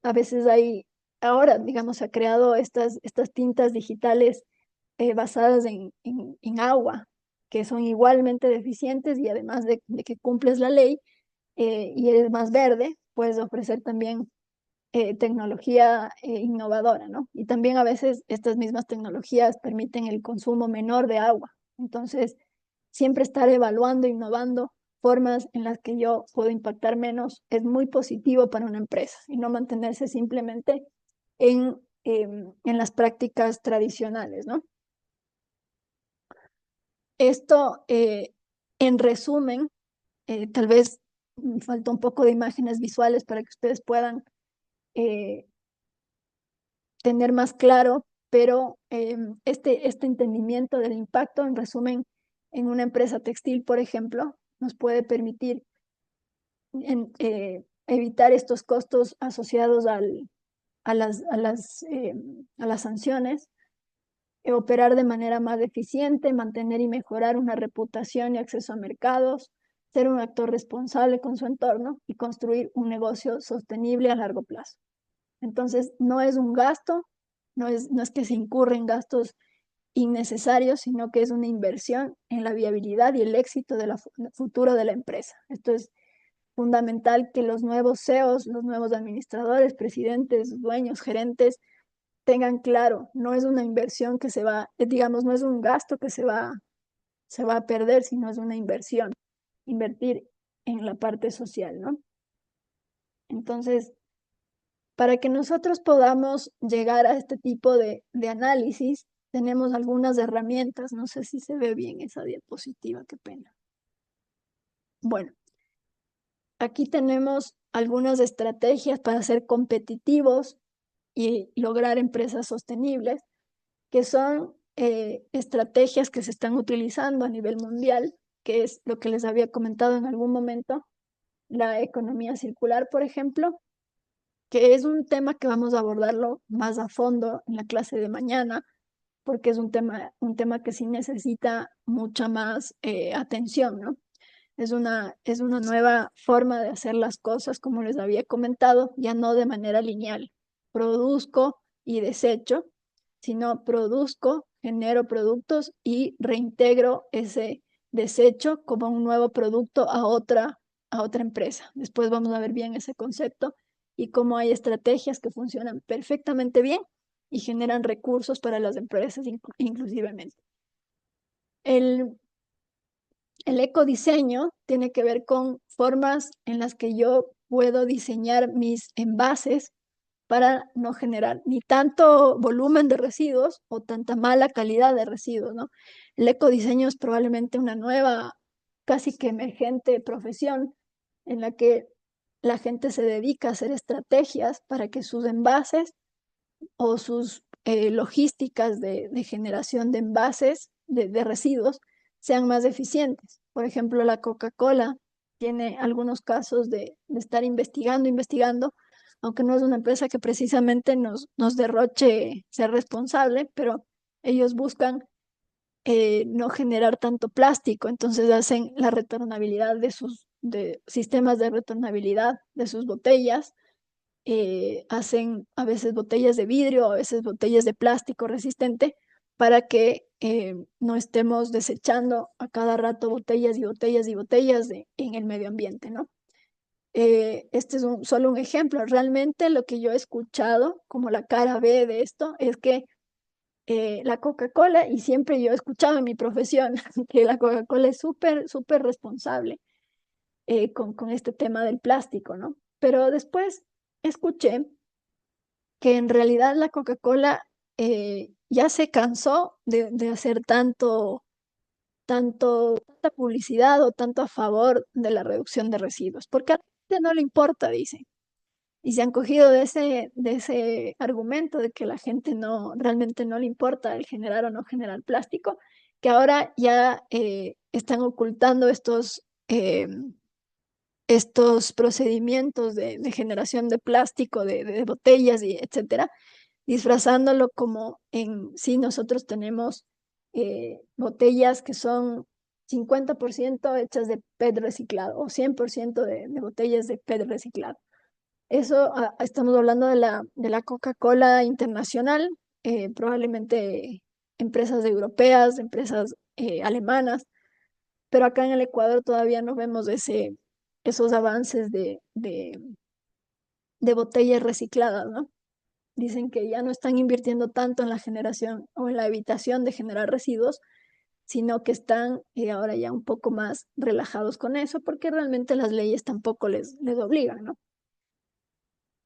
a veces ahora, digamos, se ha creado estas tintas digitales basadas en agua, que son igualmente deficientes y además de que cumples la ley y eres más verde, puedes ofrecer también tecnología innovadora, ¿no? Y también a veces estas mismas tecnologías permiten el consumo menor de agua. Entonces, siempre estar evaluando, innovando formas en las que yo puedo impactar menos es muy positivo para una empresa y no mantenerse simplemente en las prácticas tradicionales, ¿no? Esto, en resumen, tal vez falta un poco de imágenes visuales para que ustedes puedan eh, tener más claro, pero este entendimiento del impacto, en resumen, en una empresa textil, por ejemplo, nos puede permitir evitar estos costos asociados a las sanciones, operar de manera más eficiente, mantener y mejorar una reputación y acceso a mercados, ser un actor responsable con su entorno y construir un negocio sostenible a largo plazo. Entonces, no es un gasto, no es que se incurren gastos innecesarios, sino que es una inversión en la viabilidad y el éxito del futuro de la empresa. Esto es fundamental que los nuevos CEOs, los nuevos administradores, presidentes, dueños, gerentes, tengan claro, no es una inversión que se va, digamos, no es un gasto que se va a perder, sino es una inversión, invertir en la parte social, ¿no? Entonces, para que nosotros podamos llegar a este tipo de análisis, tenemos algunas herramientas. No sé si se ve bien esa diapositiva, qué pena. Bueno, aquí tenemos algunas estrategias para ser competitivos y lograr empresas sostenibles, que son estrategias que se están utilizando a nivel mundial, que es lo que les había comentado en algún momento, la economía circular, por ejemplo, que es un tema que vamos a abordarlo más a fondo en la clase de mañana, porque es un tema que sí necesita mucha más atención, ¿no? Es una nueva forma de hacer las cosas, como les había comentado, ya no de manera lineal. Produzco y desecho, sino produzco, genero productos y reintegro ese desecho como un nuevo producto a otra empresa. Después vamos a ver bien ese concepto y cómo hay estrategias que funcionan perfectamente bien y generan recursos para las empresas inclusivamente. El el ecodiseño tiene que ver con formas en las que yo puedo diseñar mis envases para no generar ni tanto volumen de residuos o tanta mala calidad de residuos, ¿no? El ecodiseño es probablemente una nueva, casi que emergente profesión en la que la gente se dedica a hacer estrategias para que sus envases o sus logísticas de generación de envases de residuos sean más eficientes. Por ejemplo, la Coca-Cola tiene algunos casos de estar investigando, aunque no es una empresa que precisamente nos derroche ser responsable, pero ellos buscan no generar tanto plástico, entonces hacen la retornabilidad de sus sistemas de retornabilidad de sus botellas, hacen a veces botellas de vidrio, a veces botellas de plástico resistente, para que no estemos desechando a cada rato botellas y botellas y botellas en el medio ambiente, ¿no? Este es solo un ejemplo. Realmente lo que yo he escuchado como la cara B de esto es que la Coca-Cola, y siempre yo he escuchado en mi profesión que la Coca-Cola es súper responsable con este tema del plástico, ¿no? Pero después escuché que en realidad la Coca-Cola ya se cansó de hacer tanta publicidad o tanto a favor de la reducción de residuos, porque a la gente no le importa, dicen. Y se han cogido de ese argumento de que la gente no, realmente no le importa el generar o no generar plástico, que ahora ya están ocultando estos procedimientos de generación de plástico, de botellas y etcétera, disfrazándolo como en sí nosotros tenemos botellas que son 50% hechas de PET reciclado o 100% de botellas de PET reciclado. Eso estamos hablando de la Coca-Cola internacional, probablemente empresas europeas, empresas alemanas, pero acá en el Ecuador todavía no vemos esos avances de botellas recicladas, ¿no? Dicen que ya no están invirtiendo tanto en la generación o en la evitación de generar residuos, sino que están ahora ya un poco más relajados con eso, porque realmente las leyes tampoco les obligan, ¿no?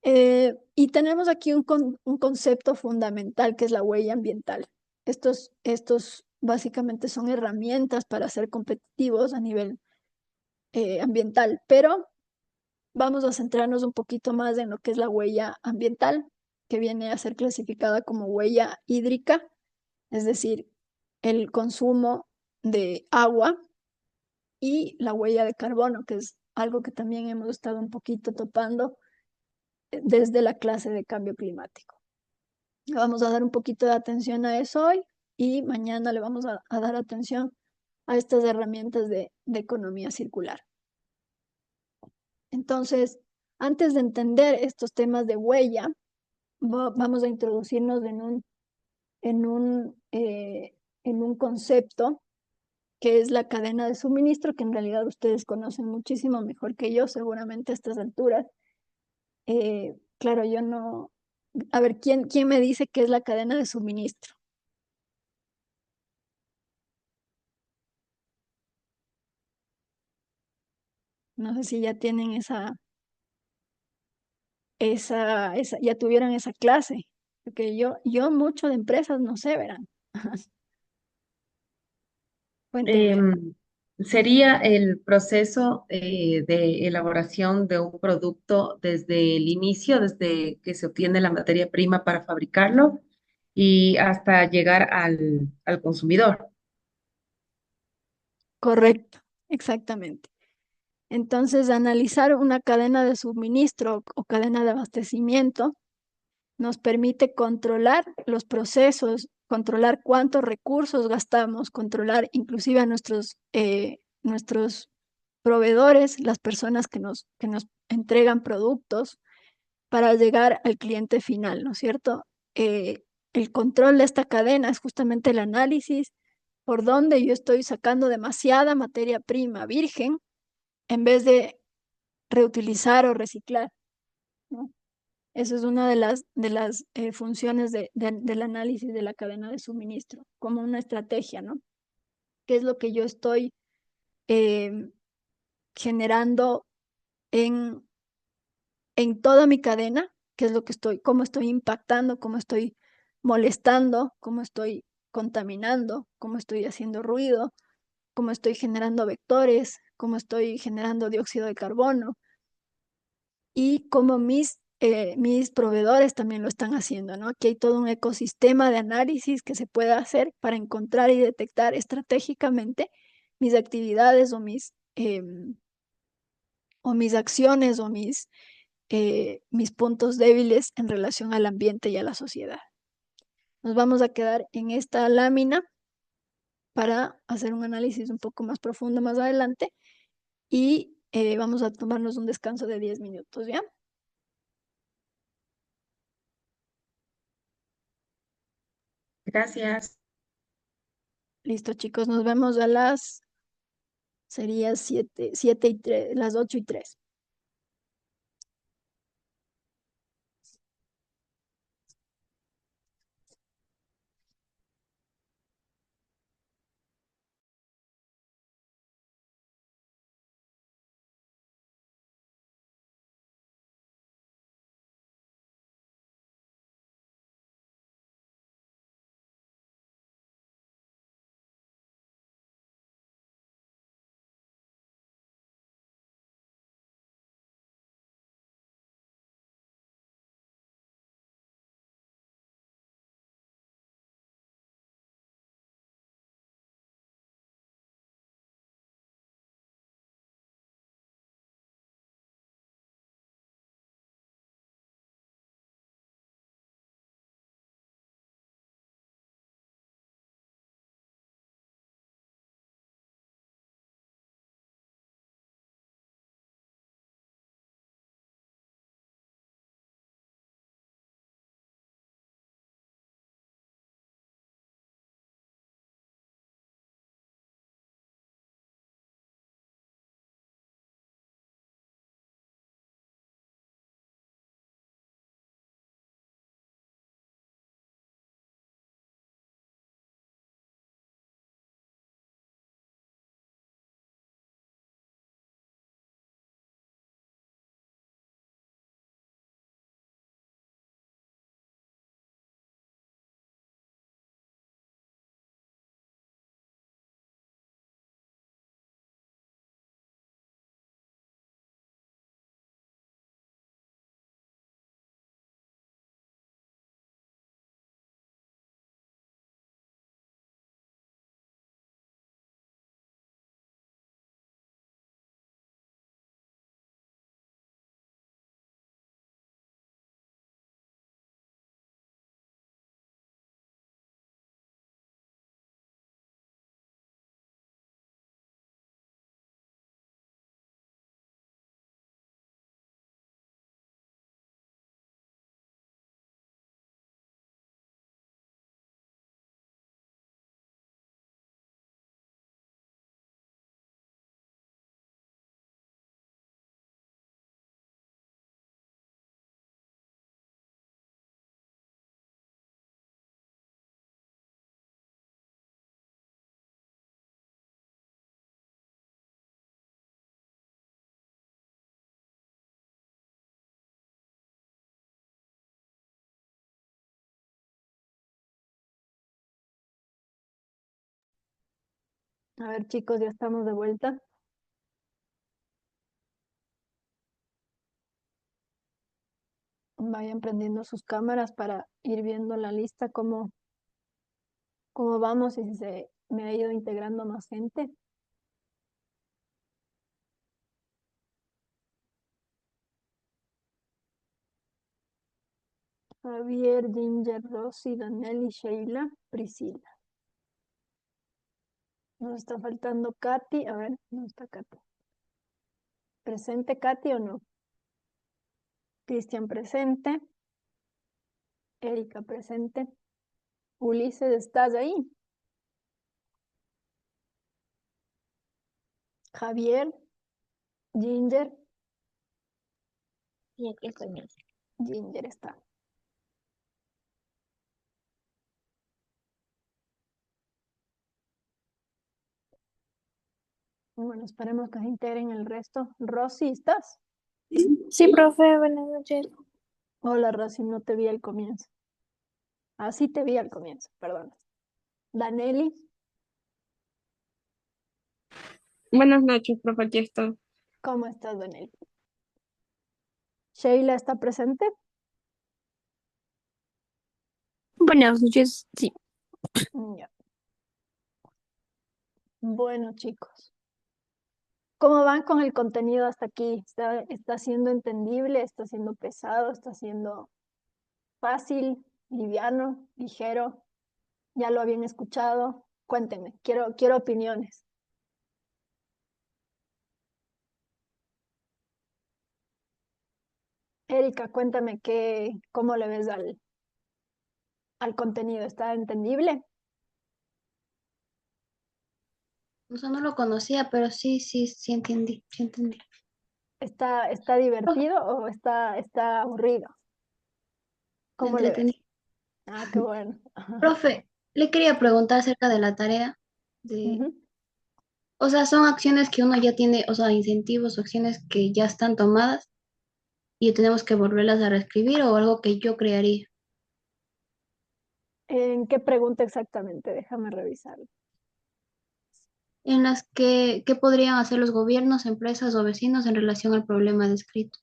Y tenemos aquí un concepto fundamental que es la huella ambiental. Estos básicamente son herramientas para ser competitivos a nivel ambiental, pero vamos a centrarnos un poquito más en lo que es la huella ambiental, que viene a ser clasificada como huella hídrica, es decir, el consumo de agua, y la huella de carbono, que es algo que también hemos estado un poquito topando desde la clase de cambio climático. Vamos a dar un poquito de atención a eso hoy y mañana le vamos a dar atención a estas herramientas de economía circular. Entonces, antes de entender estos temas de huella, vamos a introducirnos en en un concepto que es la cadena de suministro, que en realidad ustedes conocen muchísimo mejor que yo, seguramente a estas alturas. Claro, yo no... A ver, ¿quién me dice qué es la cadena de suministro? No sé si ya tienen ya tuvieron esa clase, porque yo mucho de empresas no sé, verán. Cuéntenme. Sería el proceso de elaboración de un producto desde el inicio, desde que se obtiene la materia prima para fabricarlo y hasta llegar al consumidor. Correcto, exactamente. Entonces, analizar una cadena de suministro o cadena de abastecimiento nos permite controlar los procesos, controlar cuántos recursos gastamos, controlar inclusive a nuestros proveedores, las personas que nos entregan productos para llegar al cliente final, ¿no es cierto? El control de esta cadena es justamente el análisis por donde yo estoy sacando demasiada materia prima virgen en vez de reutilizar o reciclar, ¿no? Eso es una de las funciones del análisis de la cadena de suministro, como una estrategia, ¿no? ¿Qué es lo que yo estoy em, generando en, en toda mi cadena? ¿Qué es lo que cómo estoy impactando, cómo estoy molestando, cómo estoy contaminando, cómo estoy haciendo ruido, cómo estoy generando vectores, cómo estoy generando dióxido de carbono? Y como mis proveedores también lo están haciendo, ¿no? Aquí hay todo un ecosistema de análisis que se puede hacer para encontrar y detectar estratégicamente mis actividades o mis acciones o mis puntos débiles en relación al ambiente y a la sociedad. Nos vamos a quedar en esta lámina para hacer un análisis un poco más profundo más adelante y vamos a tomarnos un descanso de 10 minutos, ¿ya? Gracias. Listo, chicos, nos vemos sería 7:03, las 8:03. A ver, chicos, ya estamos de vuelta. Vayan prendiendo sus cámaras para ir viendo la lista, cómo vamos y si se me ha ido integrando más gente. Javier, Ginger, Rosy, Danelli, Sheila, Priscila. Nos está faltando Katy. A ver, ¿dónde está Katy? ¿Presente Katy o no? Cristian presente. Erika presente. Ulises, ¿estás ahí? Javier, Ginger. Y aquí estoy. Ginger está. Bueno, esperemos que se integren el resto. Rosy, ¿estás? Sí, profe, buenas noches. Hola, Rosy, no te vi al comienzo. Ah, sí te vi al comienzo, perdón. Danelli, Buenas noches, profe, aquí estoy. ¿cómo estás, Danelli? Sheila, ¿está presente? Buenas noches, sí. Ya. Bueno, chicos, ¿cómo van con el contenido hasta aquí? ¿Está siendo entendible? ¿Está siendo pesado? ¿Está siendo fácil, liviano, ligero? ¿Ya lo habían escuchado? Cuéntenme, quiero opiniones. Erika, cuéntame cómo le ves al contenido. ¿Está entendible? O sea, no lo conocía, pero sí entendí, sí entendí. ¿Está divertido o está aburrido? ¿Cómo le ves? Entretení. Ah, qué bueno. Profe, le quería preguntar acerca de la tarea de, Ujú. o sea, son acciones que uno ya tiene, o sea, incentivos o acciones que ya están tomadas y tenemos que volverlas a reescribir o algo que yo crearía. ¿En qué pregunta exactamente? Déjame revisarlo. En las ¿qué podrían hacer los gobiernos, empresas o vecinos en relación al problema descrito?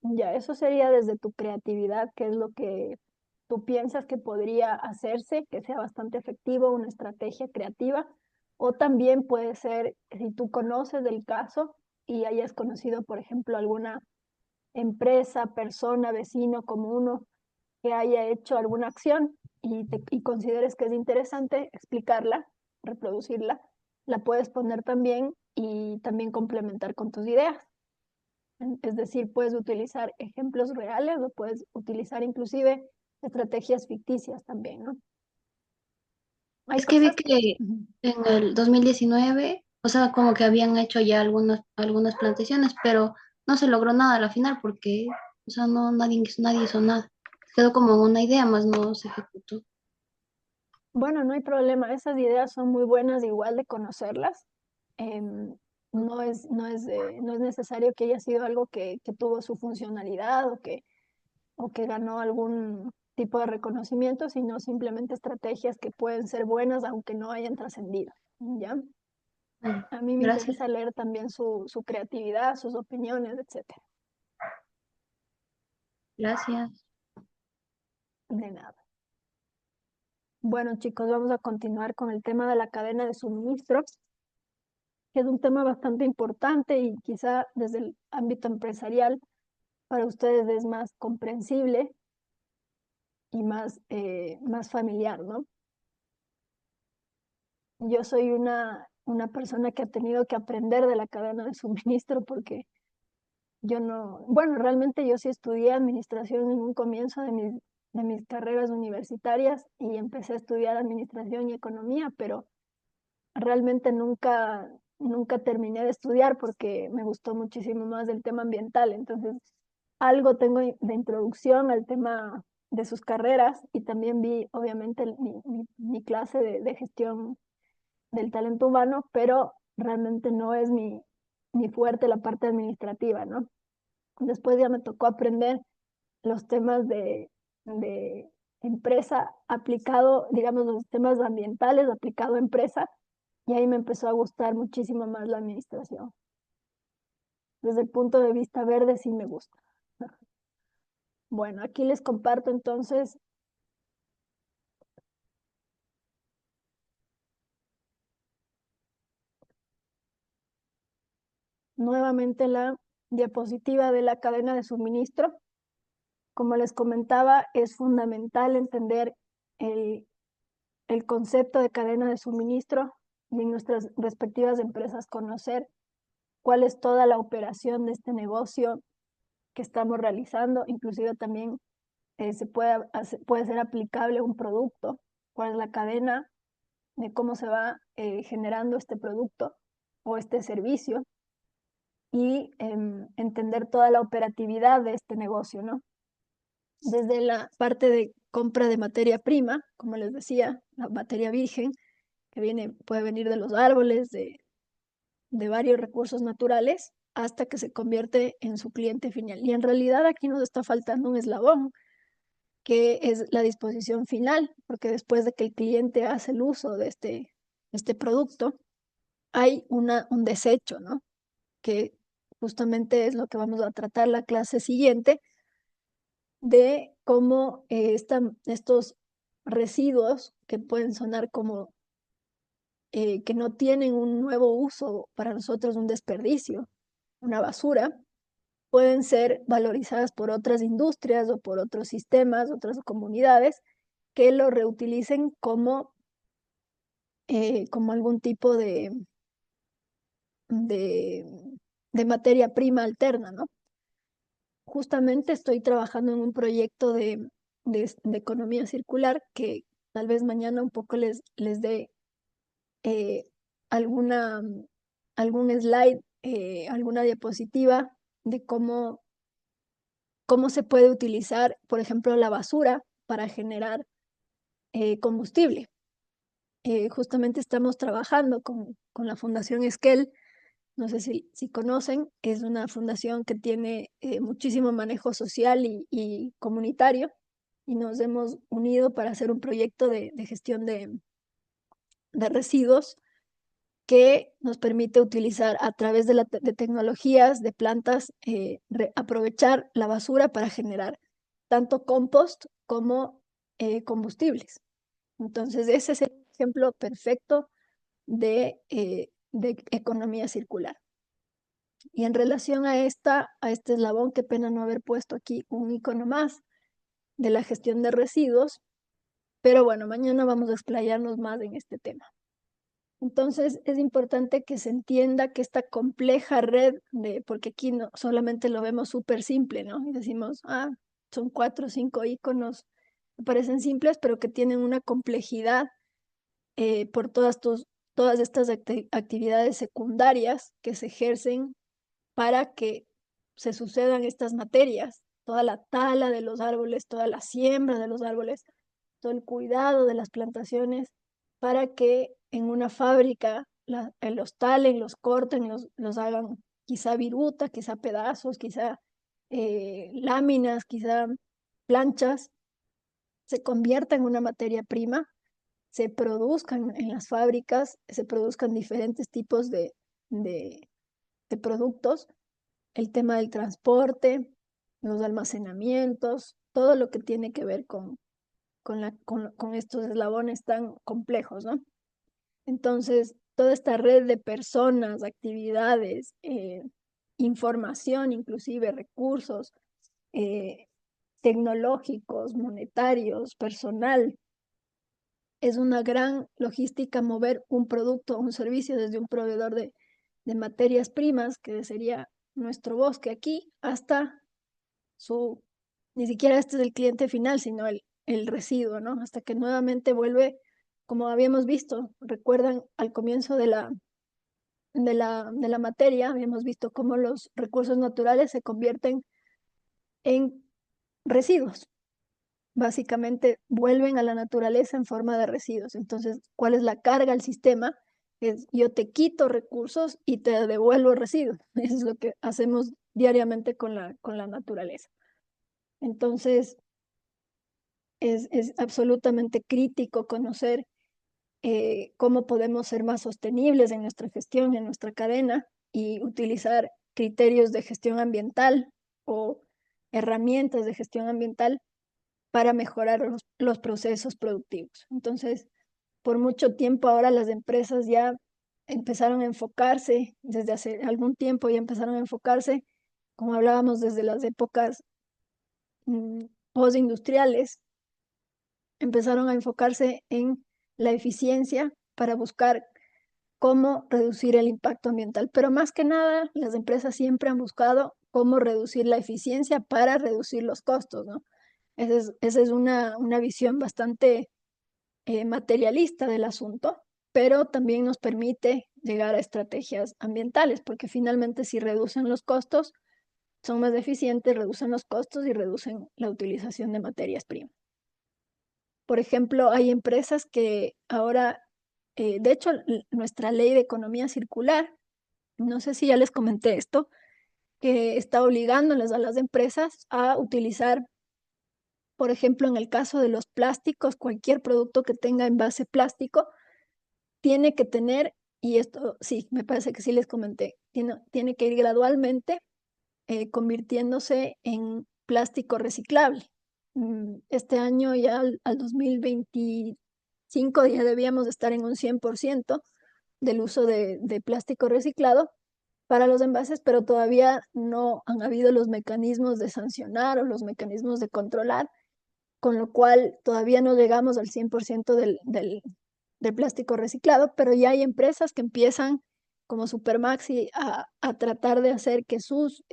Ya, eso sería desde tu creatividad, qué es lo que tú piensas que podría hacerse, que sea bastante efectivo, una estrategia creativa, o también puede ser si tú conoces del caso y hayas conocido, por ejemplo, alguna empresa, persona, vecino como uno que haya hecho alguna acción y consideres que es interesante explicarla, reproducirla, la puedes poner también y también complementar con tus ideas. Es decir, puedes utilizar ejemplos reales o puedes utilizar inclusive estrategias ficticias también, ¿no? Hay Es que vi cosas. que Ujú. en el 2019, o sea, como que habían hecho ya algunas plantaciones, pero no se logró nada a la final porque, o sea, no, nadie hizo nada. Quedó como una idea, más no se ejecutó. Bueno, no hay problema, esas ideas son muy buenas igual de conocerlas. Em, no es necesario que haya sido algo que tuvo su funcionalidad o que ganó algún tipo de reconocimiento, sino simplemente estrategias que pueden ser buenas aunque no hayan trascendido, ¿ya? Bueno, A mí me gracias, interesa leer también su creatividad, sus opiniones, etcétera. gracias. De nada. Bueno, chicos, vamos a continuar con el tema de la cadena de suministro, que es un tema bastante importante y quizá desde el ámbito empresarial para ustedes es más comprensible y más familiar, ¿no? Yo soy una persona que ha tenido que aprender de la cadena de suministro porque yo no, bueno, realmente yo sí estudié administración en un comienzo de mis carreras universitarias y empecé a estudiar administración y economía, pero realmente nunca terminé de estudiar porque me gustó muchísimo más el tema ambiental. Entonces, algo tengo de introducción al tema de sus carreras y también vi, obviamente, mi clase de gestión del talento humano, pero realmente no es mi fuerte la parte administrativa, ¿no? Después ya me tocó aprender los temas de empresa aplicado, digamos, los temas ambientales aplicado a empresa, Y ahí me empezó a gustar muchísimo más la administración. Desde el punto de vista verde sí me gusta. Bueno, aquí les comparto entonces nuevamente la diapositiva de la cadena de suministro. Como les comentaba, es fundamental entender el concepto de cadena de suministro y en nuestras respectivas empresas conocer cuál es toda la operación de este negocio que estamos realizando, inclusive también puede ser aplicable un producto, cuál es la cadena de cómo se va generando este producto o este servicio y entender toda la operatividad de este negocio, ¿no? Desde la parte de compra de materia prima, como les decía, la materia virgen, que puede venir de los árboles, de varios recursos naturales, hasta que se convierte en su cliente final. Y en realidad aquí nos está faltando un eslabón, que es la disposición final, porque después de que el cliente hace el uso de este producto, hay un desecho, ¿no? Que justamente es lo que vamos a tratar la clase siguiente, de cómo estos residuos que pueden sonar como que no tienen un nuevo uso, para nosotros un desperdicio, una basura, pueden ser valorizadas por otras industrias o por otros sistemas, otras comunidades que lo reutilicen como algún tipo de, de materia prima alterna, ¿no? Justamente estoy trabajando en un proyecto de economía circular que tal vez mañana un poco les dé eh, alguna, algún slide, alguna diapositiva de cómo se puede utilizar, por ejemplo, la basura para generar combustible. Justamente estamos trabajando con la Fundación Esquel, no sé si conocen, es una fundación que tiene muchísimo manejo social y comunitario, y nos hemos unido para hacer un proyecto de gestión de residuos que nos permite utilizar a través de tecnologías, de plantas, aprovechar la basura para generar tanto compost como combustibles. Entonces, ese es el ejemplo perfecto de economía circular. Y en relación a este eslabón, qué pena no haber puesto aquí un icono más de la gestión de residuos, pero bueno, mañana vamos a explayarnos más en este tema. Entonces, es importante que se entienda que esta compleja red porque aquí no solamente lo vemos súper simple, ¿no? Y decimos, son 4 o 5 iconos, que parecen simples, pero que tienen una complejidad por todas estas actividades secundarias que se ejercen para que se sucedan estas materias, toda la tala de los árboles, toda la siembra de los árboles, todo el cuidado de las plantaciones, para que en una fábrica los talen, los corten, los hagan quizá viruta, quizá pedazos, quizá láminas, quizá planchas, se convierta en una materia prima, se produzcan en las fábricas, se produzcan diferentes tipos de productos, el tema del transporte, los almacenamientos, todo lo que tiene que ver con estos eslabones tan complejos, ¿no? Entonces, toda esta red de personas, actividades, información, inclusive recursos tecnológicos, monetarios, personal, es una gran logística mover un producto o un servicio desde un proveedor de materias primas, que sería nuestro bosque aquí, hasta ni siquiera este es el cliente final, sino el residuo, ¿no? Hasta que nuevamente vuelve, como habíamos visto, recuerdan al comienzo de la materia, habíamos visto cómo los recursos naturales se convierten en residuos. Básicamente vuelven a la naturaleza en forma de residuos. Entonces, ¿cuál es la carga al sistema? Es yo te quito recursos y te devuelvo residuos. Eso es lo que hacemos diariamente con la naturaleza. Entonces, es absolutamente crítico conocer cómo podemos ser más sostenibles en nuestra gestión, en nuestra cadena y utilizar criterios de gestión ambiental o herramientas de gestión ambiental para mejorar los procesos productivos. Entonces, por mucho tiempo ahora las empresas ya empezaron a enfocarse, desde hace algún tiempo ya empezaron a enfocarse, como hablábamos desde las épocas postindustriales, empezaron a enfocarse en la eficiencia para buscar cómo reducir el impacto ambiental. Pero más que nada, las empresas siempre han buscado cómo reducir la eficiencia para reducir los costos, ¿no? Esa es una visión bastante materialista del asunto, pero también nos permite llegar a estrategias ambientales, porque finalmente si reducen los costos, son más eficientes, reducen los costos y reducen la utilización de materias primas. Por ejemplo, hay empresas que ahora, de hecho, nuestra ley de economía circular, no sé si ya les comenté esto, que está obligándoles a las empresas a utilizar, por ejemplo, en el caso de los plásticos, cualquier producto que tenga envase plástico, tiene que tener, y esto sí, me parece que sí les comenté, tiene que ir gradualmente convirtiéndose en plástico reciclable. Este año ya al 2025 ya debíamos estar en un 100% del uso de plástico reciclado para los envases, pero todavía no han habido los mecanismos de sancionar o los mecanismos de controlar, con lo cual todavía no llegamos al 100% del plástico reciclado, pero ya hay empresas que empiezan como Supermaxi a tratar de hacer que sus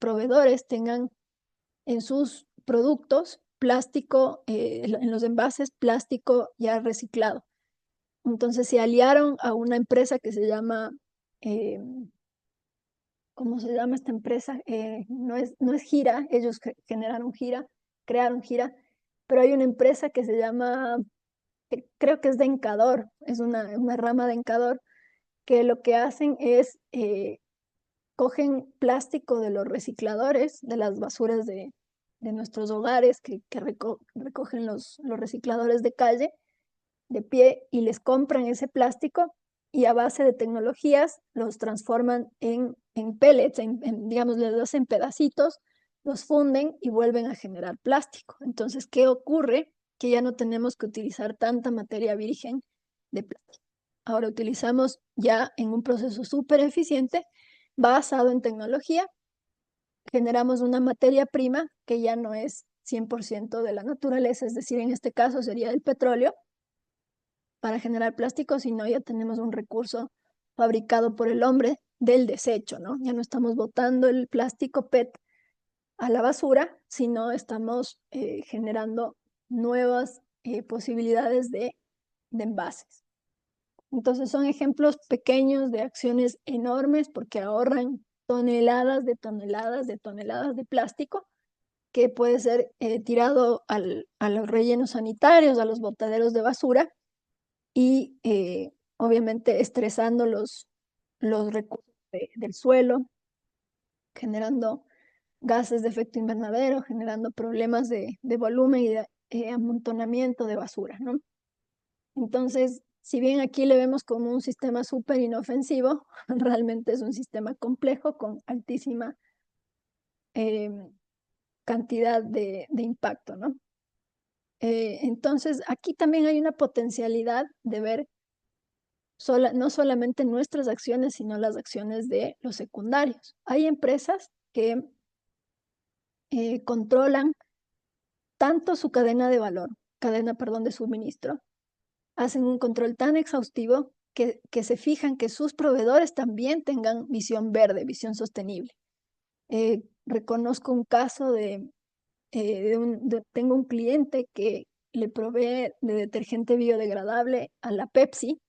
proveedores tengan en sus productos plástico, en los envases plástico ya reciclado. Entonces se aliaron a una empresa que se llama, ¿cómo se llama esta empresa? No es Gira, ellos generaron Gira, crearon Gira, pero hay una empresa que se llama, creo que es de Encador, es una rama de Encador, que lo que hacen es cogen plástico de los recicladores, de las basuras de nuestros hogares que recogen los recicladores de calle, de pie, y les compran ese plástico y a base de tecnologías los transforman en pellets, digamos, les hacen pedacitos, los funden y vuelven a generar plástico. Entonces, ¿qué ocurre? Que ya no tenemos que utilizar tanta materia virgen de plástico. Ahora utilizamos ya en un proceso súper eficiente, basado en tecnología, generamos una materia prima que ya no es 100% de la naturaleza, es decir, en este caso sería el petróleo para generar plástico, sino ya tenemos un recurso fabricado por el hombre del desecho, ¿no? Ya no estamos botando el plástico PET a la basura, sino estamos generando nuevas posibilidades de envases. Entonces son ejemplos pequeños de acciones enormes porque ahorran toneladas de toneladas de toneladas de plástico que puede ser tirado a los rellenos sanitarios, a los botaderos de basura y obviamente estresando los recursos del suelo, generando gases de efecto invernadero, generando problemas de volumen y de amontonamiento de basura, ¿no? Entonces, si bien aquí le vemos como un sistema súper inofensivo, realmente es un sistema complejo con altísima cantidad de impacto, ¿no? Entonces, aquí también hay una potencialidad de ver no solamente nuestras acciones, sino las acciones de los secundarios. Hay empresas que controlan tanto su cadena de valor, perdón, de suministro, hacen un control tan exhaustivo que se fijan que sus proveedores también tengan visión verde, visión sostenible. Reconozco un caso tengo un cliente que le provee de detergente biodegradable a la Pepsi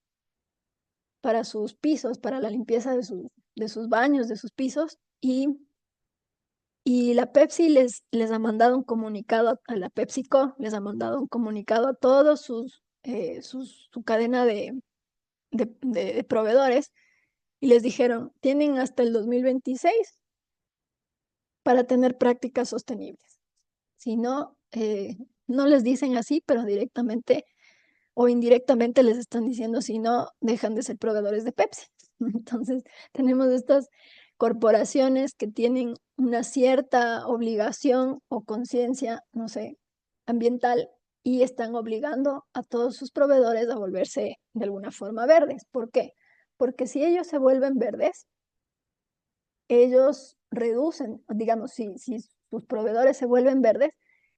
para sus pisos, para la limpieza de sus baños, de sus pisos, y la Pepsi les ha mandado un comunicado a la PepsiCo, les ha mandado un comunicado a todos su cadena de proveedores y les dijeron, tienen hasta el 2026 para tener prácticas sostenibles. Si no, no les dicen así, pero directamente o indirectamente les están diciendo si no, dejan de ser proveedores de Pepsi. Entonces, tenemos estas corporaciones que tienen una cierta obligación o conciencia, no sé, ambiental y están obligando a todos sus proveedores a volverse de alguna forma verdes. ¿Por qué? Porque si ellos se vuelven verdes, ellos reducen, digamos, si sus proveedores se vuelven verdes,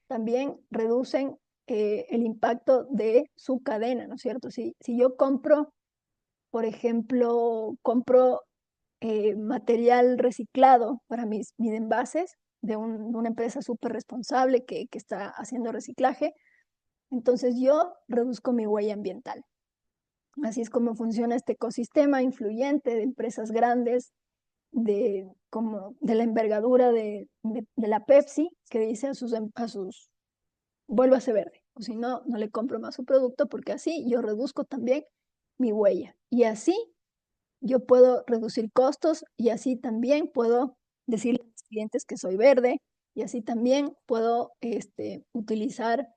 también reducen el impacto de su cadena, ¿no es cierto? Si yo compro, por ejemplo, compro material reciclado para mis envases de una empresa súper responsable que está haciendo reciclaje, entonces yo reduzco mi huella ambiental. Así es como funciona este ecosistema influyente de empresas grandes, como de la envergadura de la Pepsi, que dice a sus vuélvase verde, o si no, no le compro más su producto porque así yo reduzco también mi huella. Y así yo puedo reducir costos y así también puedo decirle a mis clientes que soy verde y así también puedo utilizar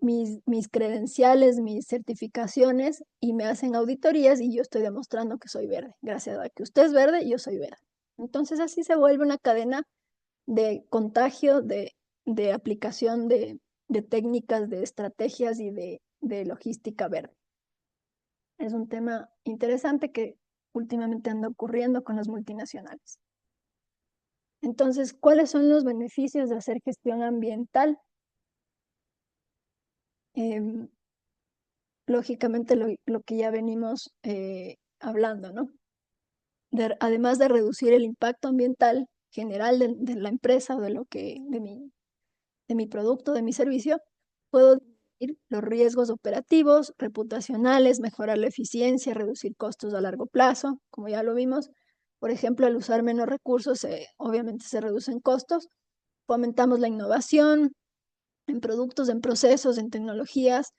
mis credenciales, mis certificaciones y me hacen auditorías y yo estoy demostrando que soy verde. Gracias a que usted es verde, yo soy verde. Entonces así se vuelve una cadena de contagio, de aplicación de técnicas, de estrategias y de logística verde. Es un tema interesante que últimamente anda ocurriendo con las multinacionales. Entonces, ¿cuáles son los beneficios de hacer gestión ambiental? Lógicamente lo que ya venimos hablando, ¿no? Además de reducir el impacto ambiental general de la empresa o de mi producto, de mi servicio, puedo disminuir los riesgos operativos, reputacionales, mejorar la eficiencia, reducir costos a largo plazo, como ya lo vimos. Por ejemplo, al usar menos recursos, obviamente se reducen costos, fomentamos la innovación en productos, en procesos, en tecnologías,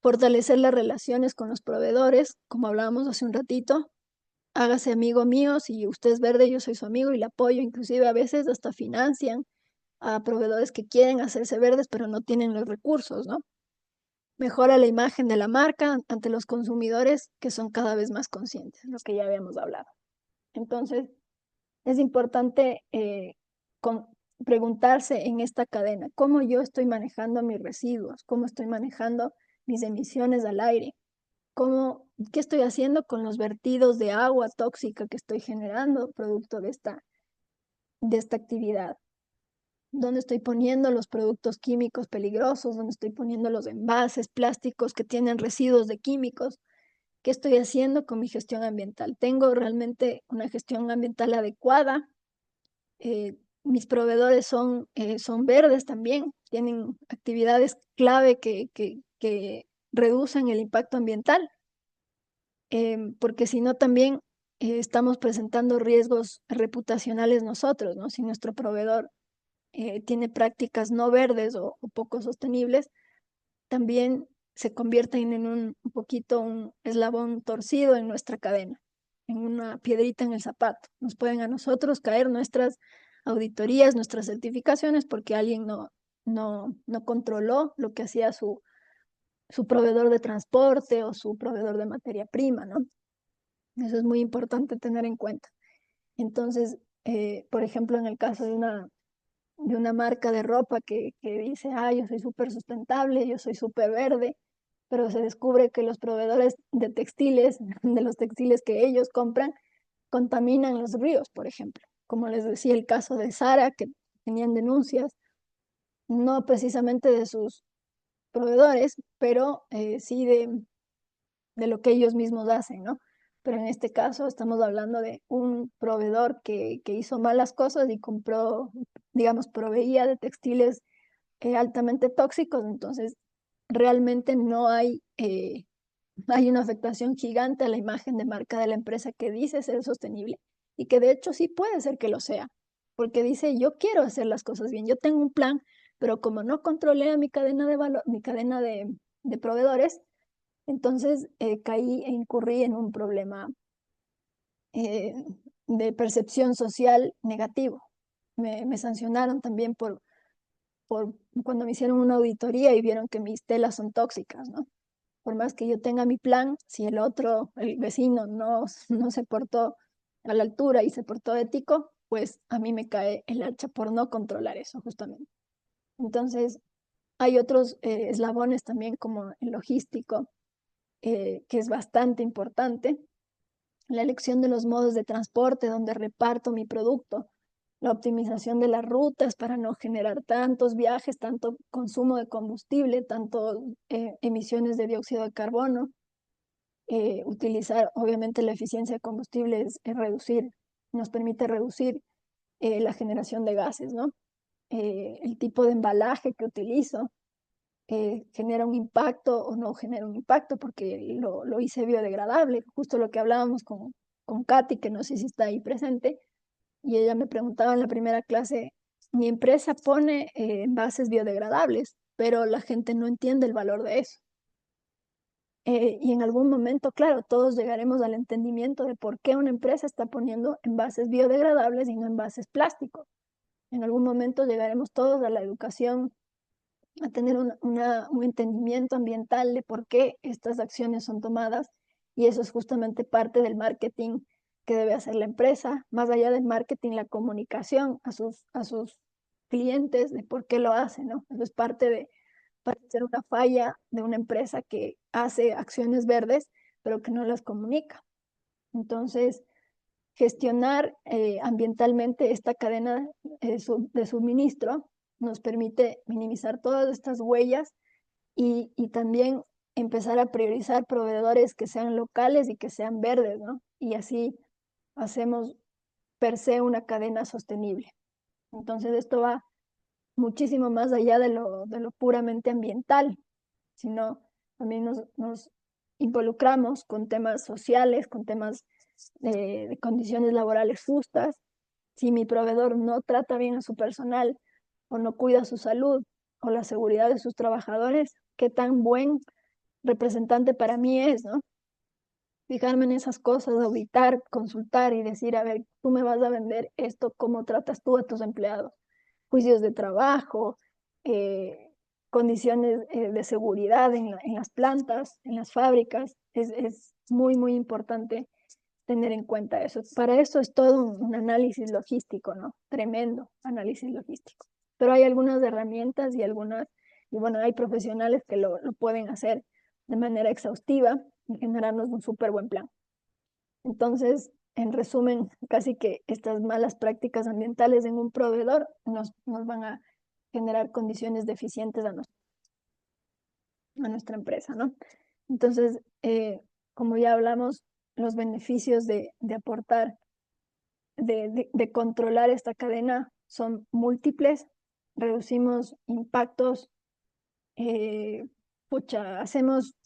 fortalecer las relaciones con los proveedores, como hablábamos hace un ratito. Hágase amigo mío, si usted es verde, yo soy su amigo y le apoyo, inclusive a veces hasta financian a proveedores que quieren hacerse verdes, pero no tienen los recursos, ¿no? Mejora la imagen de la marca ante los consumidores que son cada vez más conscientes, lo que ya habíamos hablado. Entonces, es importante preguntarse en esta cadena, ¿cómo yo estoy manejando mis residuos? ¿Cómo estoy manejando mis emisiones al aire? ¿Qué estoy haciendo con los vertidos de agua tóxica que estoy generando producto de esta actividad? ¿Dónde estoy poniendo los productos químicos peligrosos? ¿Dónde estoy poniendo los envases plásticos que tienen residuos de químicos? ¿Qué estoy haciendo con mi gestión ambiental? ¿Tengo realmente una gestión ambiental adecuada? Mis proveedores son verdes también, tienen actividades clave que reducen el impacto ambiental, porque si no también estamos presentando riesgos reputacionales nosotros, ¿no? Si nuestro proveedor tiene prácticas no verdes o poco sostenibles, también se convierten en un poquito un eslabón torcido en nuestra cadena, en una piedrita en el zapato. Nos pueden a nosotros caer nuestras auditorías, nuestras certificaciones, porque alguien no controló lo que hacía su proveedor de transporte o su proveedor de materia prima, ¿no? Eso es muy importante tener en cuenta. Entonces, por ejemplo, en el caso de una marca de ropa que dice, yo soy súper sustentable, yo soy súper verde, pero se descubre que los proveedores de textiles, de los textiles que ellos compran, contaminan los ríos, por ejemplo. Como les decía, el caso de Zara, que tenían denuncias, no precisamente de sus proveedores, pero sí de lo que ellos mismos hacen, ¿no? Pero en este caso estamos hablando de un proveedor que hizo malas cosas y compró, digamos, proveía de textiles altamente tóxicos, entonces realmente no hay una afectación gigante a la imagen de marca de la empresa que dice ser sostenible y que de hecho sí puede ser que lo sea, porque dice yo quiero hacer las cosas bien, yo tengo un plan, pero como no controlé a mi cadena de valor, mi cadena de proveedores, entonces caí e incurrí en un problema eh, de percepción social negativo. Me sancionaron también cuando me hicieron una auditoría y vieron que mis telas son tóxicas, ¿no? Por más que yo tenga mi plan, si el vecino, no se portó a la altura y se portó ético, pues a mí me cae el hacha por no controlar eso, justamente. Entonces, hay otros eslabones también como el logístico, que es bastante importante. La elección de los modos de transporte donde reparto mi producto, la optimización de las rutas para no generar tantos viajes, tanto consumo de combustible, tanto emisiones de dióxido de carbono. Utilizar, obviamente, la eficiencia de combustible nos permite reducir la generación de gases, ¿no? El tipo de embalaje que utilizo genera un impacto o no genera un impacto porque lo hice biodegradable, justo lo que hablábamos con Katy, que no sé si está ahí presente, y ella me preguntaba en la primera clase, mi empresa pone envases biodegradables, pero la gente no entiende el valor de eso. Y en algún momento, claro, todos llegaremos al entendimiento de por qué una empresa está poniendo envases biodegradables y no envases plásticos. En algún momento llegaremos todos a la educación, a tener un entendimiento ambiental de por qué estas acciones son tomadas, y eso es justamente parte del marketing que debe hacer la empresa, más allá del marketing, la comunicación a sus clientes de por qué lo hace, ¿no? Eso es parte de ser una falla de una empresa que hace acciones verdes, pero que no las comunica. Entonces, gestionar ambientalmente esta cadena de suministro nos permite minimizar todas estas huellas y también empezar a priorizar proveedores que sean locales y que sean verdes, ¿no? Y así hacemos per se una cadena sostenible. Entonces, esto va muchísimo más allá de lo puramente ambiental, sino también nos involucramos con temas sociales, con temas de condiciones laborales justas. Si mi proveedor no trata bien a su personal o no cuida su salud o la seguridad de sus trabajadores, qué tan buen representante para mí es, ¿no? Fijarme en esas cosas, auditar, consultar y decir, a ver, tú me vas a vender esto, ¿cómo tratas tú a tus empleados? Juicios de trabajo, eh, condiciones de seguridad en las plantas, en las fábricas. Es muy, muy importante tener en cuenta eso. Para eso es todo un análisis logístico, ¿no? Tremendo análisis logístico. Pero hay algunas herramientas y bueno, hay profesionales que lo pueden hacer de manera exhaustiva y generarnos un súper buen plan. Entonces, en resumen, casi que estas malas prácticas ambientales en un proveedor nos van a generar condiciones deficientes a nuestra empresa, ¿no? Entonces, como ya hablamos, los beneficios de aportar, de controlar esta cadena son múltiples. Reducimos impactos, hacemos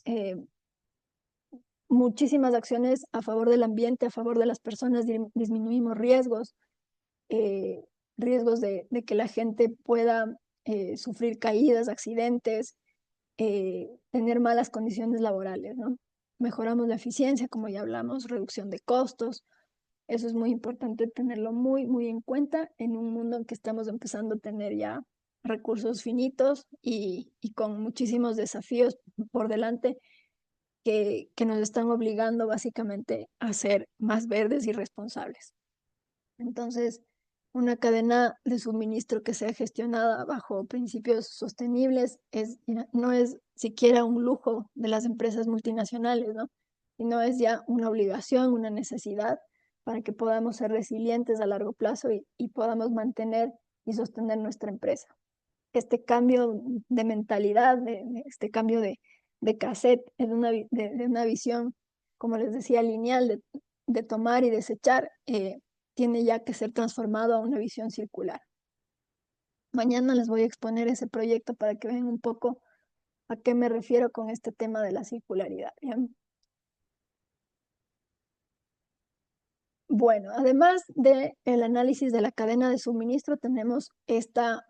muchísimas acciones a favor del ambiente, a favor de las personas, disminuimos riesgos, riesgos de que la gente pueda sufrir caídas, accidentes, tener malas condiciones laborales, ¿no? Mejoramos la eficiencia, como ya hablamos, reducción de costos. Eso es muy importante tenerlo muy, muy en cuenta en un mundo en que estamos empezando a tener ya recursos finitos y con muchísimos desafíos por delante que nos están obligando básicamente a ser más verdes y responsables. Entonces, una cadena de suministro que sea gestionada bajo principios sostenibles no es siquiera un lujo de las empresas multinacionales, ¿no? Sino es ya una obligación, una necesidad para que podamos ser resilientes a largo plazo y podamos mantener y sostener nuestra empresa. Este cambio de mentalidad, este cambio de cassette, de una visión, como les decía, lineal, de tomar y desechar, tiene ya que ser transformado a una visión circular. Mañana les voy a exponer ese proyecto para que vean un poco a qué me refiero con este tema de la circularidad. ¿Bien? Bueno, además del análisis de la cadena de suministro, tenemos esta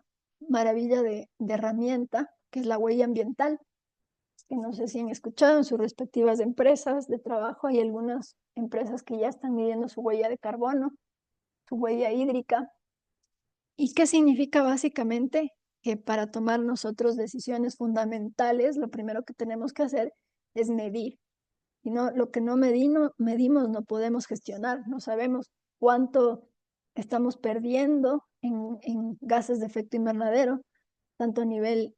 maravilla de herramienta, que es la huella ambiental, que no sé si han escuchado en sus respectivas empresas de trabajo. Hay algunas empresas que ya están midiendo su huella de carbono, su huella hídrica. ¿Y qué significa básicamente? que para tomar nosotros decisiones fundamentales, lo primero que tenemos que hacer es medir. Y no, lo que no medimos no podemos gestionar, no sabemos cuánto estamos perdiendo en gases de efecto invernadero, tanto a nivel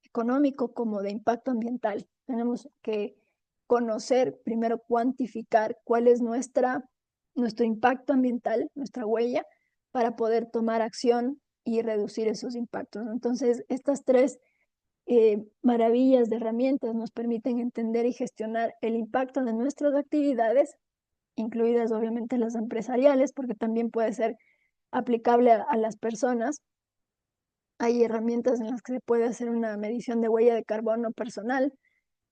económico como de impacto ambiental. Tenemos que conocer, primero cuantificar cuál es nuestro impacto ambiental, nuestra huella, para poder tomar acción y reducir esos impactos. Entonces, estas tres maravillas de herramientas nos permiten entender y gestionar el impacto de nuestras actividades, incluidas obviamente las empresariales, porque también puede ser aplicable a las personas. Hay herramientas en las que se puede hacer una medición de huella de carbono personal,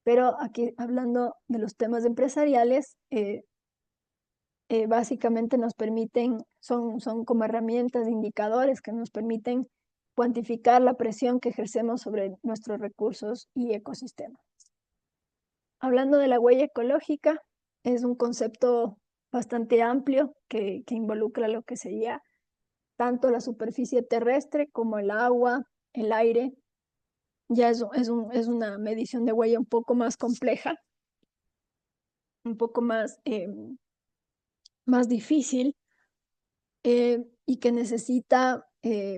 pero aquí hablando de los temas empresariales, básicamente nos permiten, son como herramientas, indicadores que nos permiten cuantificar la presión que ejercemos sobre nuestros recursos y ecosistemas. Hablando de la huella ecológica, es un concepto bastante amplio que involucra lo que sería tanto la superficie terrestre como el agua, el aire. Ya es una medición de huella un poco más compleja, un poco más difícil, y que necesita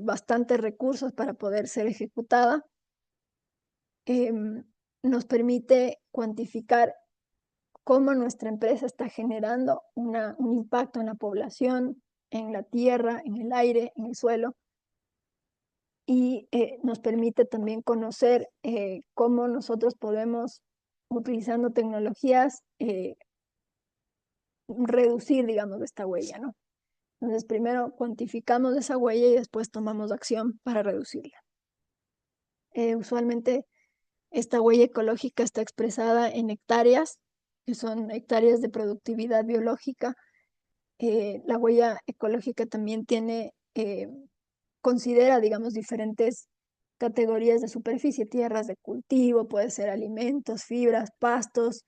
bastantes recursos para poder ser ejecutada. Nos permite cuantificar cómo nuestra empresa está generando un impacto en la población, en la tierra, en el aire, en el suelo, y nos permite también conocer cómo nosotros podemos, utilizando tecnologías, reducir, digamos, esta huella, ¿no? Entonces, primero cuantificamos esa huella y después tomamos acción para reducirla. Usualmente esta huella ecológica está expresada en hectáreas, que son hectáreas de productividad biológica. La huella ecológica también considera, digamos, diferentes categorías de superficie, tierras de cultivo, puede ser alimentos, fibras, pastos,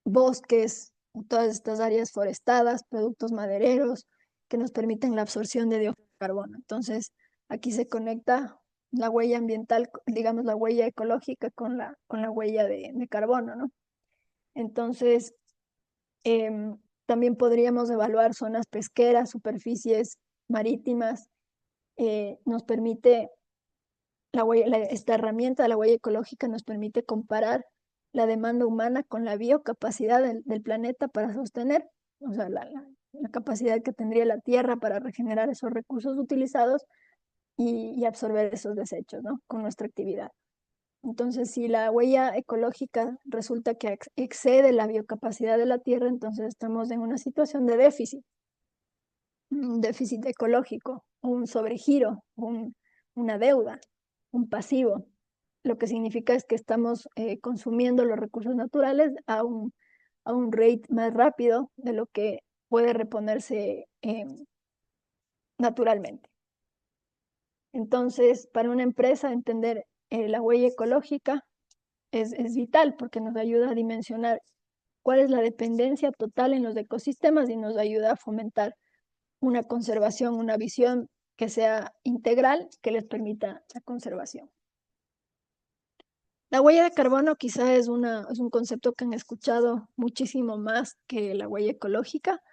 bosques, todas estas áreas forestadas, productos madereros que nos permiten la absorción de dióxido de carbono. Entonces, aquí se conecta la huella ambiental, digamos, la huella ecológica con la huella de carbono, ¿no? Entonces, también podríamos evaluar zonas pesqueras, superficies marítimas. Nos permite, esta herramienta de la huella ecológica nos permite comparar la demanda humana con la biocapacidad del planeta para sostener, o sea, la capacidad que tendría la Tierra para regenerar esos recursos utilizados y absorber esos desechos, ¿no? Con nuestra actividad. Entonces, si la huella ecológica resulta que excede la biocapacidad de la Tierra, entonces estamos en una situación de déficit, un déficit ecológico, un sobregiro, una deuda, un pasivo. Lo que significa es que estamos consumiendo los recursos naturales a un rate más rápido de lo que puede reponerse naturalmente. Entonces, para una empresa entender la huella ecológica es vital porque nos ayuda a dimensionar cuál es la dependencia total en los ecosistemas y nos ayuda a fomentar una conservación, una visión que sea integral, que les permita la conservación. La huella de carbono quizá es un concepto que han escuchado muchísimo más que la huella ecológica.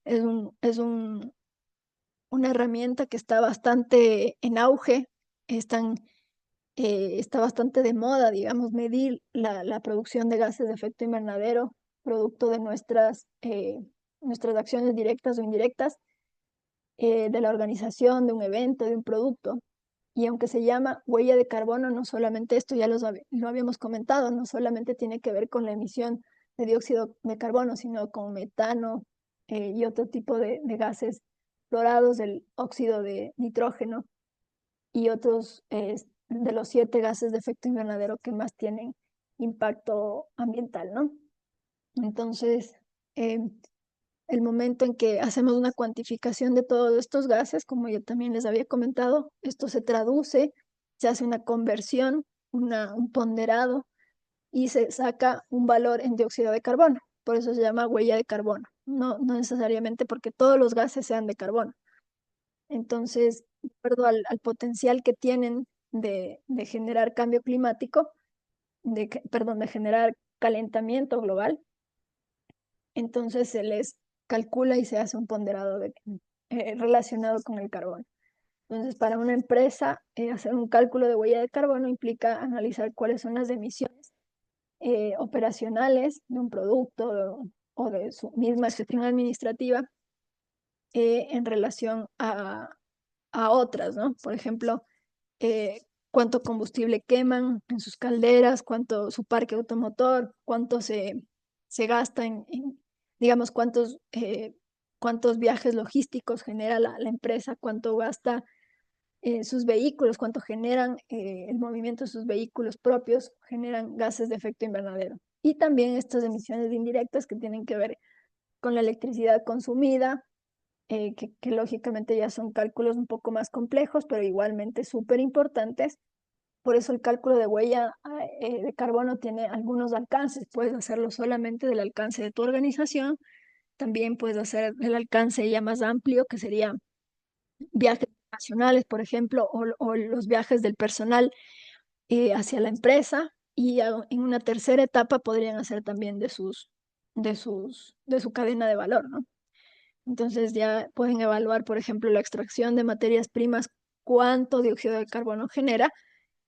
Es una herramienta que está bastante en auge, está bastante de moda, digamos, medir la producción de gases de efecto invernadero, producto de nuestras acciones directas o indirectas, de la organización de un evento, de un producto. Y aunque se llama huella de carbono, no solamente esto, ya lo habíamos comentado, no solamente tiene que ver con la emisión de dióxido de carbono, sino con metano y otro tipo de gases fluorados, el óxido de nitrógeno y otros de los 7 gases de efecto invernadero que más tienen impacto ambiental, ¿no? Entonces, el momento en que hacemos una cuantificación de todos estos gases, como yo también les había comentado, esto se traduce, se hace una conversión, un ponderado y se saca un valor en dióxido de carbono. Por eso se llama huella de carbono. No necesariamente porque todos los gases sean de carbono. Entonces, de acuerdo al potencial que tienen de generar cambio climático, perdón, de generar calentamiento global, entonces se les calcula y se hace un ponderado relacionado con el carbono. Entonces, para una empresa, hacer un cálculo de huella de carbono implica analizar cuáles son las emisiones operacionales de un producto o de su misma gestión administrativa en relación a otras, ¿no? Por ejemplo, cuánto combustible queman en sus calderas, cuánto su parque automotor, cuánto se gasta digamos, cuántos viajes logísticos genera la empresa, cuánto gasta sus vehículos, cuánto generan el movimiento de sus vehículos propios, generan gases de efecto invernadero. Y también estas emisiones indirectas que tienen que ver con la electricidad consumida, que lógicamente ya son cálculos un poco más complejos, pero igualmente súper importantes. Por eso el cálculo de huella de carbono tiene algunos alcances. Puedes hacerlo solamente del alcance de tu organización. También puedes hacer el alcance ya más amplio, que sería viajes nacionales, por ejemplo, o los viajes del personal hacia la empresa. Y en una tercera etapa podrían hacer también de su cadena de valor, ¿no? Entonces ya pueden evaluar, por ejemplo, la extracción de materias primas, cuánto dióxido de carbono genera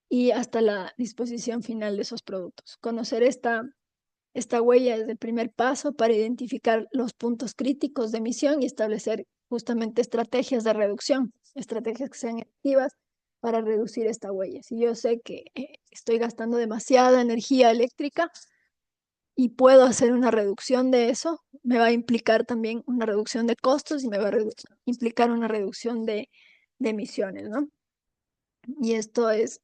y hasta la disposición final de esos productos. Conocer esta huella es el primer paso para identificar los puntos críticos de emisión y establecer justamente estrategias de reducción, estrategias que sean efectivas para reducir esta huella. Si yo sé que estoy gastando demasiada energía eléctrica y puedo hacer una reducción de eso, me va a implicar también una reducción de costos y me va a implicar una reducción de emisiones, ¿no? Y esto es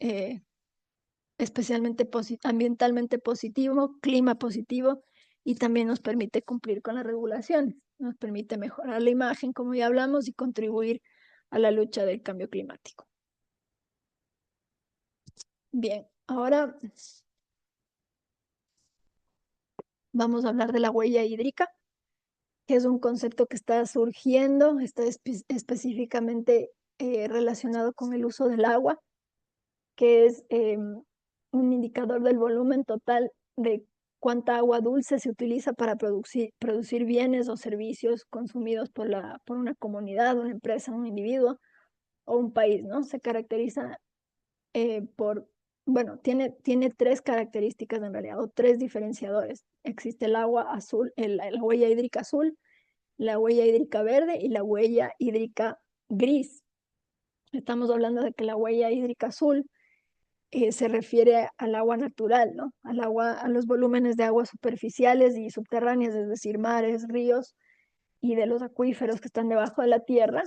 especialmente ambientalmente positivo, clima positivo, y también nos permite cumplir con las regulaciones, nos permite mejorar la imagen, como ya hablamos, y contribuir a la lucha del cambio climático. Bien, ahora vamos a hablar de la huella hídrica, que es un concepto que está surgiendo, está específicamente relacionado con el uso del agua, que es un indicador del volumen total de cuánta agua dulce se utiliza para producir bienes o servicios consumidos por una comunidad, una empresa, un individuo o un país, ¿no? Se caracteriza bueno, tiene tres características en realidad, o tres diferenciadores. Existe el agua azul, la huella hídrica azul, la huella hídrica verde y la huella hídrica gris. Estamos hablando de que la huella hídrica azul se refiere al agua natural, ¿no? A los volúmenes de aguas superficiales y subterráneas, es decir, mares, ríos y de los acuíferos que están debajo de la tierra,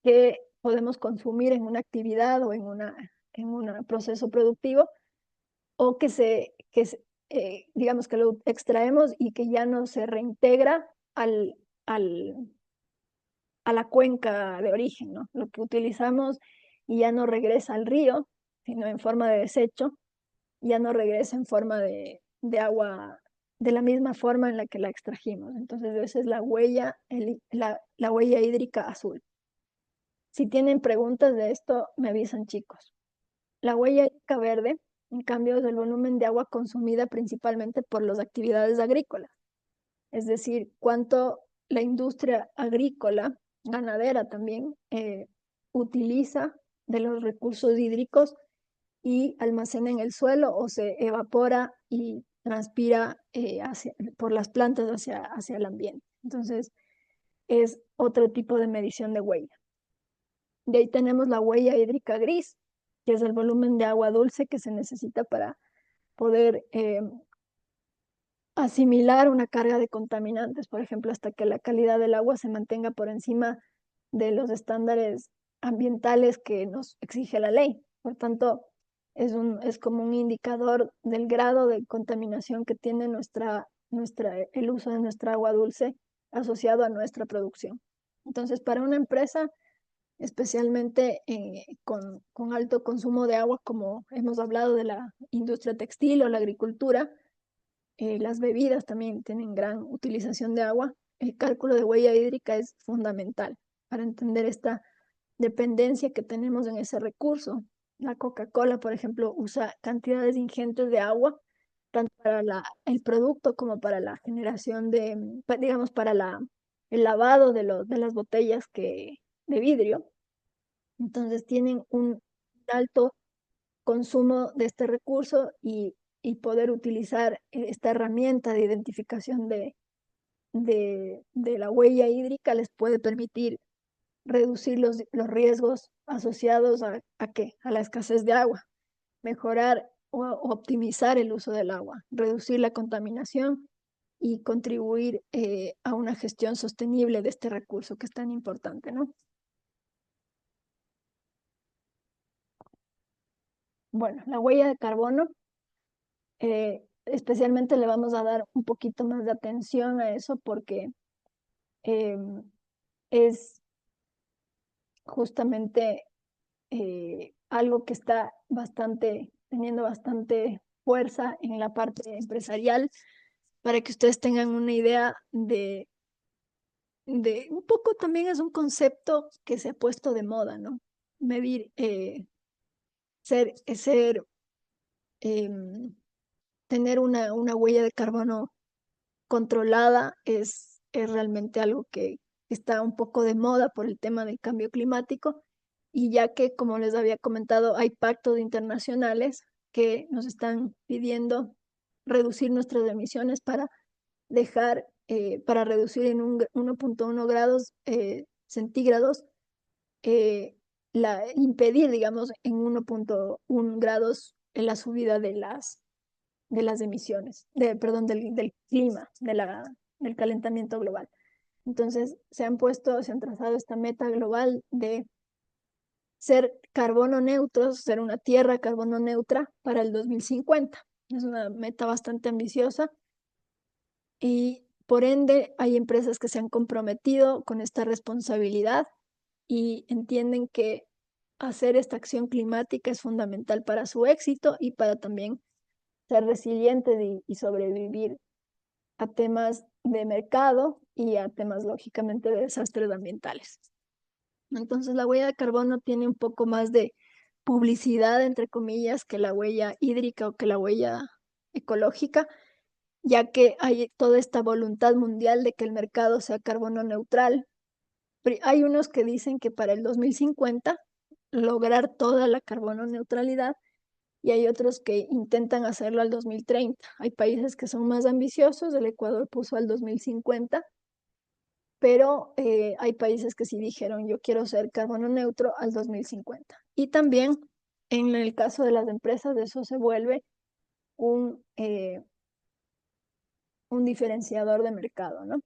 que podemos consumir en una actividad o en un proceso productivo, o digamos que lo extraemos y que ya no se reintegra al, a la cuenca de origen, ¿no? Lo que utilizamos y ya no regresa al río, sino en forma de desecho, ya no regresa en forma de agua de la misma forma en la que la extrajimos. Entonces, esa es la huella, la huella hídrica azul. Si tienen preguntas de esto, me avisan, chicos. La huella hídrica verde, en cambio, es el volumen de agua consumida principalmente por las actividades agrícolas. Es decir, cuánto la industria agrícola, ganadera también, utiliza de los recursos hídricos y almacena en el suelo o se evapora y transpira por las plantas hacia el ambiente. Entonces, es otro tipo de medición de huella. De ahí tenemos la huella hídrica gris, que es el volumen de agua dulce que se necesita para poder asimilar una carga de contaminantes, por ejemplo, hasta que la calidad del agua se mantenga por encima de los estándares ambientales que nos exige la ley. Por tanto, es como un indicador del grado de contaminación que tiene el uso de nuestra agua dulce asociado a nuestra producción. Entonces, para una empresa, especialmente con alto consumo de agua, como hemos hablado de la industria textil o la agricultura, las bebidas también tienen gran utilización de agua. El cálculo de huella hídrica es fundamental para entender esta dependencia que tenemos en ese recurso. La Coca-Cola, por ejemplo, usa cantidades ingentes de agua, tanto para el producto como para la generación de, digamos, para el lavado de las botellas de vidrio. Entonces tienen un alto consumo de este recurso y poder utilizar esta herramienta de identificación de la huella hídrica les puede permitir reducir los riesgos asociados ¿a qué? A la escasez de agua, mejorar o optimizar el uso del agua, reducir la contaminación y contribuir a una gestión sostenible de este recurso que es tan importante, ¿no? Bueno, la huella de carbono, especialmente le vamos a dar un poquito más de atención a eso porque es justamente algo que está teniendo bastante fuerza en la parte empresarial, para que ustedes tengan una idea de un poco también es un concepto que se ha puesto de moda, ¿no? Medir, em, tener una huella de carbono controlada es realmente algo que está un poco de moda por el tema del cambio climático y ya que, como les había comentado, hay pactos internacionales que nos están pidiendo reducir nuestras emisiones para reducir en 1.1 grados centígrados, eh, impedir, digamos, en 1.1 grados la subida de las emisiones, perdón, del clima, del calentamiento global. Entonces, se han trazado esta meta global de ser carbono neutros, ser una tierra carbono neutra para el 2050. Es una meta bastante ambiciosa y por ende hay empresas que se han comprometido con esta responsabilidad y entienden que hacer esta acción climática es fundamental para su éxito y para también ser resilientes y sobrevivir a temas de mercado y a temas, lógicamente, de desastres ambientales. Entonces, la huella de carbono tiene un poco más de publicidad, entre comillas, que la huella hídrica o que la huella ecológica, ya que hay toda esta voluntad mundial de que el mercado sea carbono neutral. Hay unos que dicen que para el 2050 lograr toda la carbono neutralidad y hay otros que intentan hacerlo al 2030. Hay países que son más ambiciosos, el Ecuador puso al 2050, pero hay países que sí dijeron yo quiero ser carbono neutro al 2050. Y también en el caso de las empresas, eso se vuelve un diferenciador de mercado, ¿no?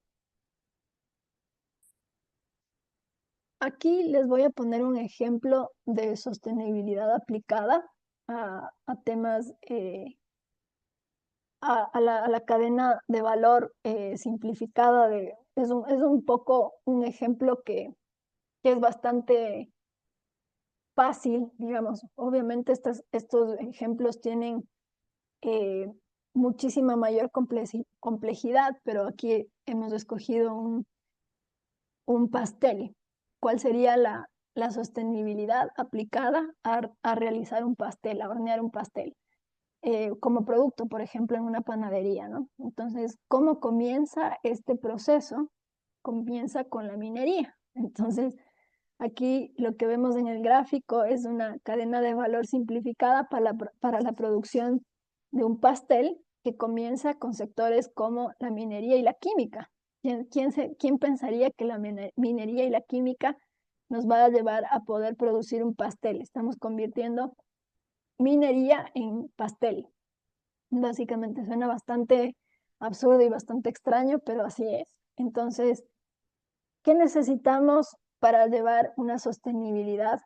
Aquí les voy a poner un ejemplo de sostenibilidad aplicada a temas, a la cadena de valor simplificada. Es un poco un ejemplo que es bastante fácil, digamos. Obviamente estos ejemplos tienen eh, muchísima mayor complejidad, pero aquí hemos escogido un pastel. ¿Cuál sería la sostenibilidad aplicada a realizar un pastel, a hornear un pastel? Como producto, por ejemplo, en una panadería, ¿no? Entonces, ¿cómo comienza este proceso? Comienza con la minería. Entonces, aquí lo que vemos en el gráfico es una cadena de valor simplificada para la producción de un pastel que comienza con sectores como la minería y la química. ¿Quién pensaría que la minería y la química nos va a llevar a poder producir un pastel? Estamos convirtiendo minería en pastel. Básicamente suena bastante absurdo y bastante extraño, pero así es. Entonces, ¿qué necesitamos para llevar una sostenibilidad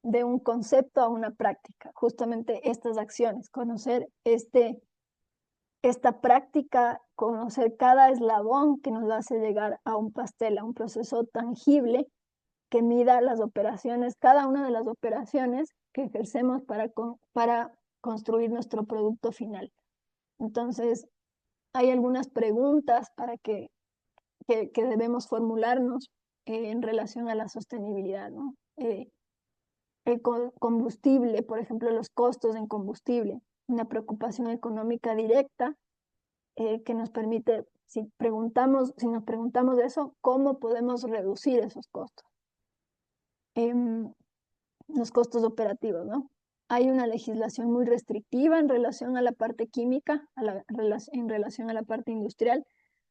de un concepto a una práctica? Justamente estas acciones, conocer esta práctica, conocer cada eslabón que nos hace llegar a un pastel, a un proceso tangible que mida las operaciones, cada una de las operaciones que ejercemos para construir nuestro producto final. Entonces, hay algunas preguntas que debemos formularnos en relación a la sostenibilidad, ¿no? El combustible, por ejemplo, los costos en combustible, una preocupación económica directa que nos permite, si nos preguntamos de eso, ¿cómo podemos reducir esos costos? Los costos operativos, ¿no? Hay una legislación muy restrictiva en relación a la parte química, en relación a la parte industrial.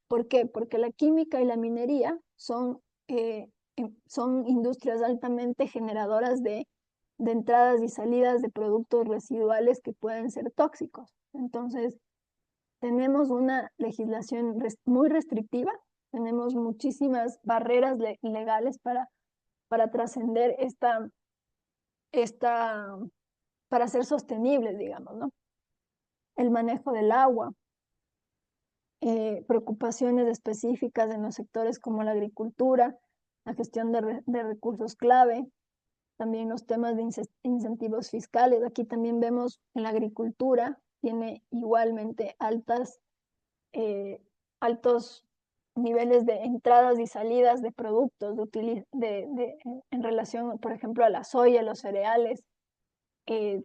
¿Por qué? Porque la química y la minería son industrias altamente generadoras de entradas y salidas de productos residuales que pueden ser tóxicos. Entonces, tenemos una legislación muy restrictiva, tenemos muchísimas barreras legales para trascender esta, para ser sostenibles, digamos, ¿no? El manejo del agua, preocupaciones específicas en los sectores como la agricultura, la gestión de recursos clave, también los temas de incentivos fiscales. Aquí también vemos en la agricultura tiene igualmente altos niveles de entradas y salidas de productos en relación, por ejemplo, a la soya, los cereales,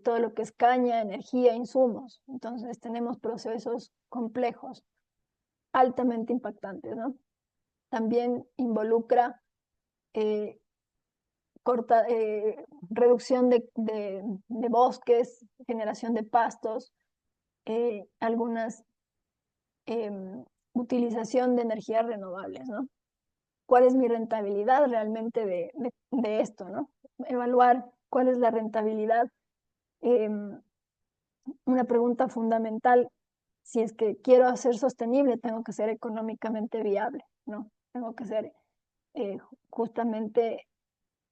todo lo que es caña, energía, insumos. Entonces tenemos procesos complejos, altamente impactantes, ¿no? También involucra eh, reducción de bosques, generación de pastos, algunas utilización de energías renovables, ¿no? ¿Cuál es mi rentabilidad realmente de esto, ¿no? Evaluar cuál es la rentabilidad. Una pregunta fundamental, si es que quiero ser sostenible, tengo que ser económicamente viable, ¿no? Tengo que ser justamente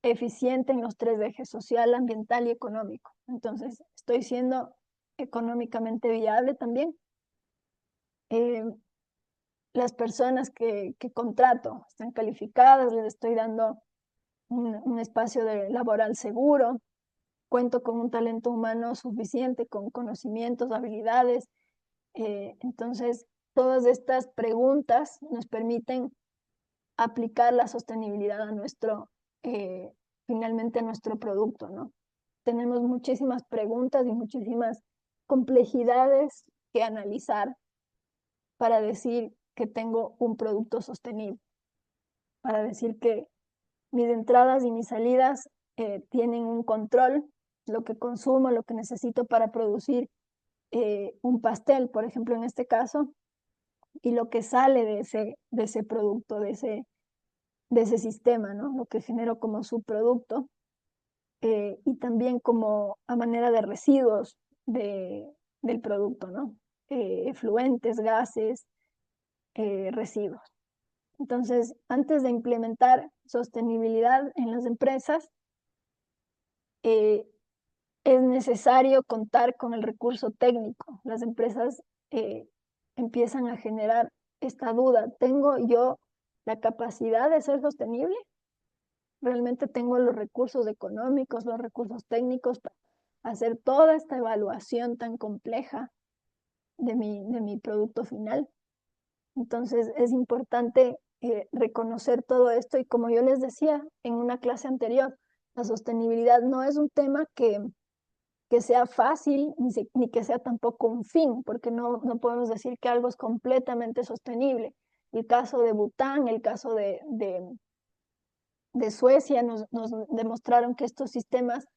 eficiente en los tres ejes: social, ambiental y económico. Entonces, estoy siendo económicamente viable también. Las personas que contrato están calificadas, les estoy dando un espacio laboral seguro, cuento con un talento humano suficiente, con conocimientos, habilidades. Entonces, todas estas preguntas nos permiten aplicar la sostenibilidad finalmente a nuestro producto, ¿no? Tenemos muchísimas preguntas y muchísimas complejidades que analizar para decir que tengo un producto sostenible, para decir que mis entradas y mis salidas tienen un control, lo que consumo, lo que necesito para producir un pastel, por ejemplo, en este caso, y lo que sale de ese producto, de ese sistema, ¿no? Lo que genero como subproducto, y también como a manera de residuos del producto, ¿no? Efluentes, gases, residuos. Entonces, antes de implementar sostenibilidad en las empresas, es necesario contar con el recurso técnico. Las empresas empiezan a generar esta duda: ¿tengo yo la capacidad de ser sostenible? ¿Realmente tengo los recursos económicos, los recursos técnicos para hacer toda esta evaluación tan compleja de mi producto final? Entonces es importante reconocer todo esto, y como yo les decía en una clase anterior, la sostenibilidad no es un tema que sea fácil ni que sea tampoco un fin, porque no podemos decir que algo es completamente sostenible. El caso de Bután, el caso de Suecia nos demostraron que estos sistemas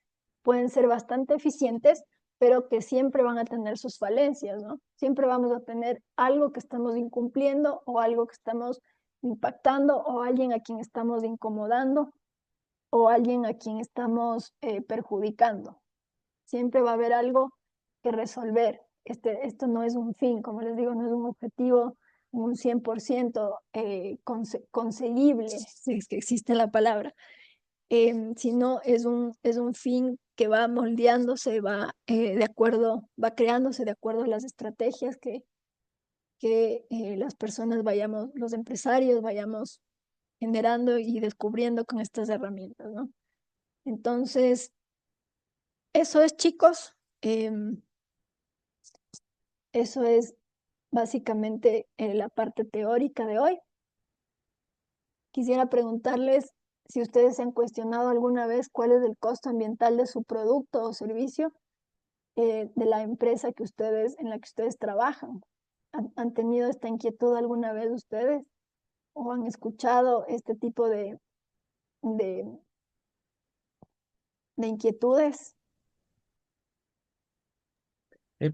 pueden ser bastante eficientes, pero que siempre van a tener sus falencias, ¿no? Siempre vamos a tener algo que estamos incumpliendo, o algo que estamos impactando, o alguien a quien estamos incomodando, o alguien a quien estamos perjudicando. Siempre va a haber algo que resolver. Esto no es un fin, como les digo, no es un objetivo un 100% conseguible, si es que existe la palabra, sino es un fin que va moldeándose, va creándose de acuerdo a las estrategias que las personas los empresarios vayamos generando y descubriendo con estas herramientas, ¿no? Entonces, eso es, chicos. Eso es básicamente la parte teórica de hoy. quisiera preguntarles si ustedes se han cuestionado alguna vez cuál es el costo ambiental de su producto o servicio de la empresa en la que ustedes trabajan. ¿Han tenido esta inquietud alguna vez ustedes? ¿O han escuchado este tipo de, de inquietudes?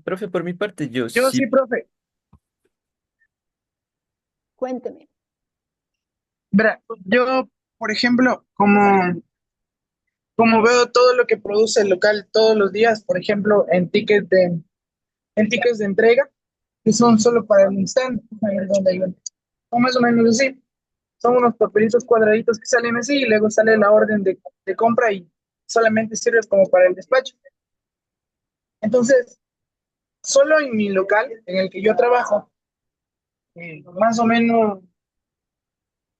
Profe, por mi parte, yo Yo sí, sí. profe. Cuénteme. Verá, yo, por ejemplo, como veo todo lo que produce el local todos los días, por ejemplo, en tickets de entrega, que son solo para el instante, o más o menos así. Son unos papelitos cuadraditos que salen así y luego sale la orden de compra y solamente sirve como para el despacho. Entonces, solo en mi local, en el que yo trabajo, más o menos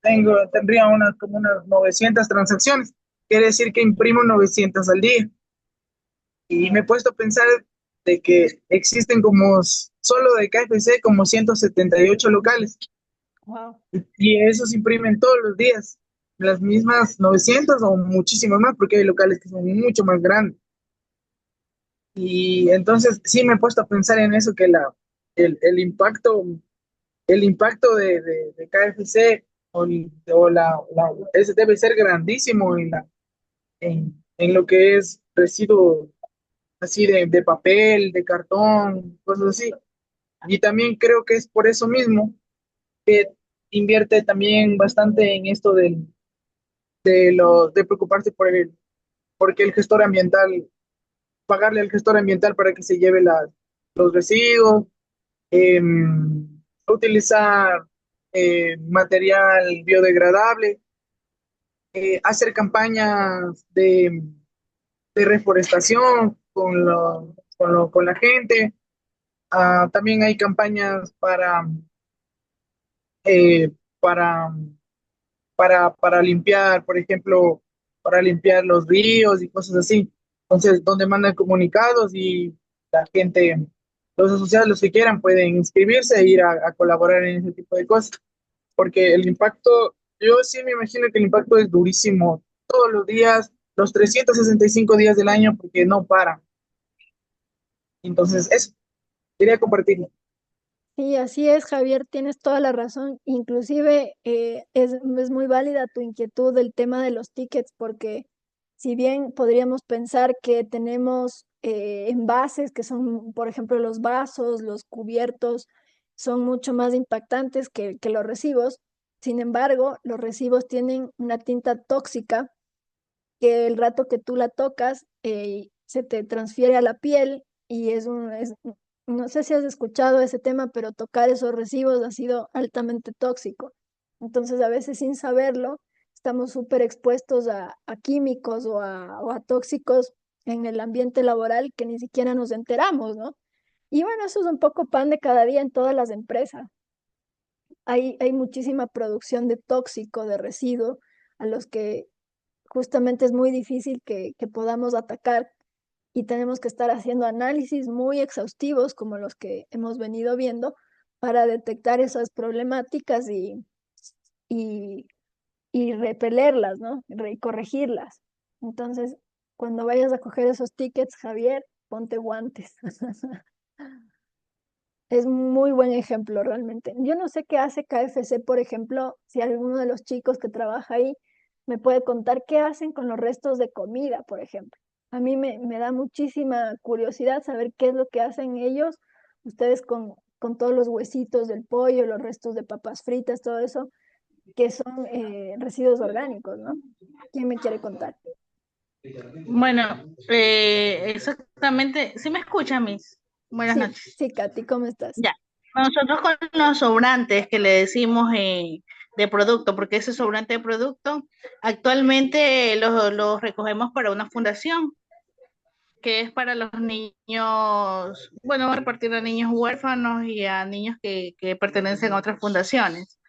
tendría como unas 900 transacciones. Quiere decir que imprimo 900 al día. Y me he puesto a pensar de que existen solo de KFC, como 178 locales. Wow. Y esos imprimen todos los días. Las mismas 900 o muchísimas más, porque hay locales que son mucho más grandes. Y entonces sí me he puesto a pensar en eso, que el impacto de KFC ese debe ser grandísimo en lo que es residuo así de papel, de cartón, cosas así. Y también creo que es por eso mismo que invierte también bastante en esto de preocuparse porque el gestor ambiental, pagarle al gestor ambiental para que se lleve los residuos, utilizar material biodegradable, hacer campañas de reforestación con la gente. También hay campañas eh, para, para limpiar, por ejemplo, para limpiar los ríos y cosas así. Entonces, donde mandan comunicados y la gente, los asociados, los que quieran, pueden inscribirse e ir a colaborar en ese tipo de cosas. Porque el impacto, yo sí me imagino que el impacto es durísimo todos los días, los 365 días del año, porque no para. Entonces, eso, quería compartirlo. Sí, así es, Javier, tienes toda la razón. Inclusive es muy válida tu inquietud del tema de los tickets, porque si bien podríamos pensar que tenemos envases que son, por ejemplo, los vasos, los cubiertos, son mucho más impactantes que los recibos. Sin embargo, los recibos tienen una tinta tóxica que el rato que tú la tocas se te transfiere a la piel y no sé si has escuchado ese tema, pero tocar esos recibos ha sido altamente tóxico. Entonces, a veces sin saberlo, estamos súper expuestos a químicos o a tóxicos en el ambiente laboral que ni siquiera nos enteramos, ¿no? Y bueno, eso es un poco pan de cada día en todas las empresas. Hay muchísima producción de tóxico, de residuo, a los que justamente es muy difícil que podamos atacar y tenemos que estar haciendo análisis muy exhaustivos como los que hemos venido viendo para detectar esas problemáticas y, y repelerlas, ¿no? Y corregirlas. Entonces, cuando vayas a coger esos tickets, Javier, ponte guantes. Es muy buen ejemplo realmente. Yo no sé qué hace KFC, por ejemplo, si alguno de los chicos que trabaja ahí me puede contar qué hacen con los restos de comida, por ejemplo. A mí me da muchísima curiosidad saber qué es lo que hacen ellos, ustedes con todos los huesitos del pollo, los restos de papas fritas, todo eso, que son residuos orgánicos, ¿no? ¿Quién me quiere contar? Bueno, exactamente. ¿Sí me escuchan, mis? Buenas Sí, noches. sí, Katy, ¿cómo estás? Ya. Nosotros con los sobrantes que le decimos de producto, porque ese sobrante de producto actualmente los recogemos para una fundación que es para los niños, bueno, va a repartir a niños huérfanos y a niños que pertenecen a otras fundaciones.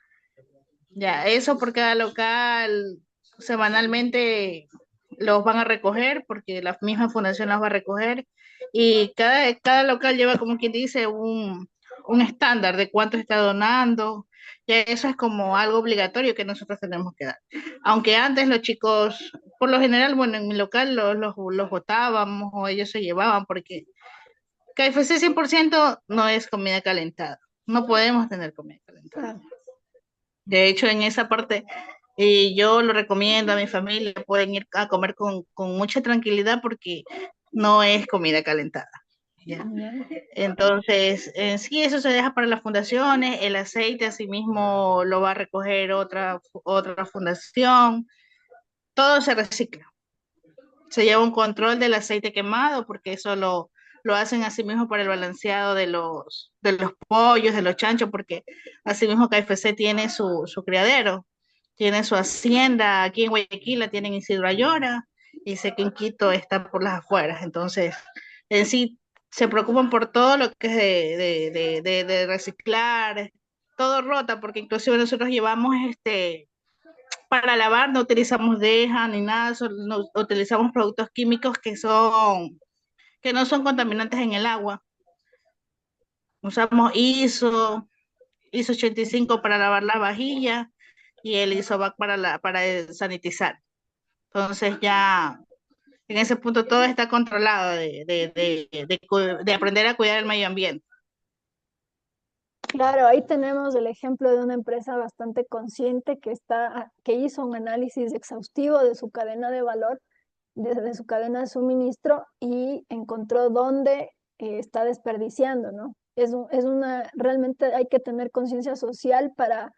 Ya, eso por cada local semanalmente los van a recoger porque la misma fundación los va a recoger y cada local lleva, como quien dice, un estándar de cuánto está donando. Ya eso es como algo obligatorio que nosotros tenemos que dar. Aunque antes los chicos, por lo general, bueno, en mi local los botábamos o ellos se llevaban porque KFC 100% no es comida calentada. No podemos tener comida calentada. Claro. De hecho, en esa parte, yo lo recomiendo a mi familia, pueden ir a comer con mucha tranquilidad porque no es comida calentada. ¿Ya? Ya. Entonces, en sí, eso se deja para las fundaciones, el aceite asimismo lo va a recoger otra fundación, todo se recicla. Se lleva un control del aceite quemado porque eso lo hacen asimismo para el balanceado de los pollos, de los chanchos, porque asimismo KFC tiene su criadero, tiene su hacienda, aquí en Guayaquil la tienen en Isidro Ayora, y sé que en Quito está por las afueras, entonces en sí se preocupan por todo lo que es de reciclar, todo rota, porque inclusive nosotros llevamos para lavar no utilizamos deja ni nada, no, utilizamos productos químicos que no son contaminantes en el agua. Usamos ISO 85 para lavar la vajilla y el ISOVAC para sanitizar. Entonces ya en ese punto todo está controlado de aprender a cuidar el medio ambiente. Claro, ahí tenemos el ejemplo de una empresa bastante consciente que hizo un análisis exhaustivo de su cadena de valor, de su cadena de suministro y encontró dónde está desperdiciando, ¿no? Realmente hay que tener conciencia social para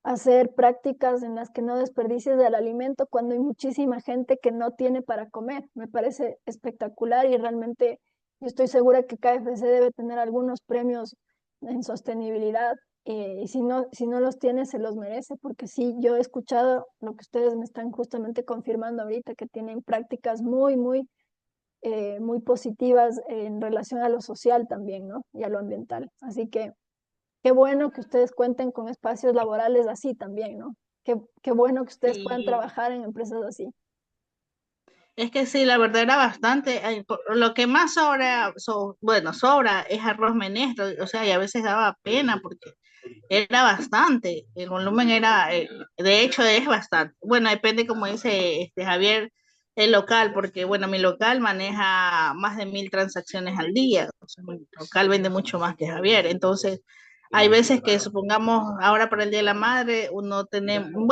hacer prácticas en las que no desperdicies el alimento cuando hay muchísima gente que no tiene para comer. Me parece espectacular y realmente yo estoy segura que KFC debe tener algunos premios en sostenibilidad, y si no los tiene, se los merece, porque sí, yo he escuchado lo que ustedes me están justamente confirmando ahorita, que tienen prácticas muy, muy, muy positivas en relación a lo social también, ¿no? Y a lo ambiental. Así que qué bueno que ustedes cuenten con espacios laborales así también, ¿no? Qué bueno que ustedes puedan Sí. trabajar en empresas así. Es que sí, la verdad era bastante. Lo que más sobra es arroz menestro, o sea, y a veces daba pena porque era bastante. El volumen era, de hecho, es bastante. Bueno, depende, como dice Javier, el local, porque bueno, mi local maneja más de 1.000 transacciones al día. O sea, mi local vende mucho más que Javier. Entonces, hay veces que, supongamos, ahora para el Día de la Madre, bueno,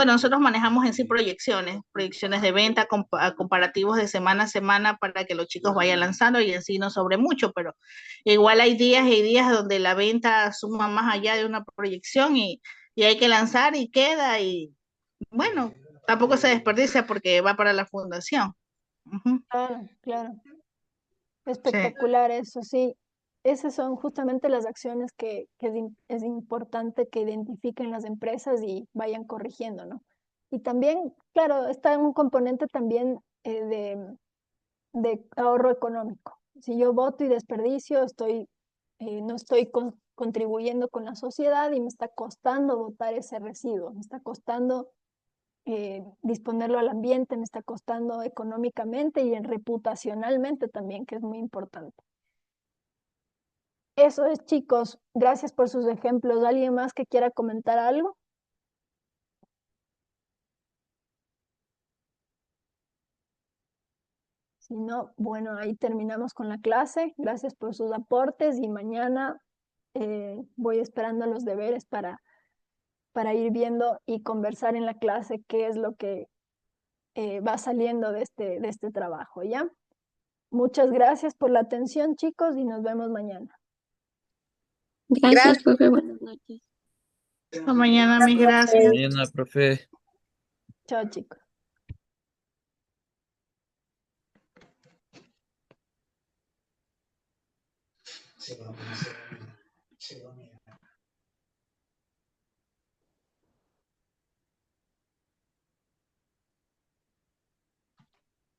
nosotros manejamos en sí proyecciones de venta, comparativos de semana a semana para que los chicos vayan lanzando y en sí no sobre mucho, pero igual hay días y días donde la venta suma más allá de una proyección y hay que lanzar y queda y bueno, tampoco se desperdicia porque va para la fundación. Ujú. Claro, claro. Sí. Espectacular eso, sí. Esas son justamente las acciones que es importante que identifiquen las empresas y vayan corrigiendo, ¿no? Y también, claro, está un componente también de ahorro económico. Si yo voto y desperdicio, no estoy contribuyendo con la sociedad y me está costando botar ese residuo, me está costando disponerlo al ambiente, me está costando económicamente y reputacionalmente también, que es muy importante. Eso es, chicos. Gracias por sus ejemplos. ¿Alguien más que quiera comentar algo? Si no, bueno, ahí terminamos con la clase. Gracias por sus aportes y mañana voy esperando los deberes para ir viendo y conversar en la clase qué es lo que va saliendo de este trabajo, ¿ya? Muchas gracias por la atención, chicos, y nos vemos mañana. Gracias, profe. Buenas noches. Hasta mañana, mis Hasta gracias. mañana, profe. Chao, chicos.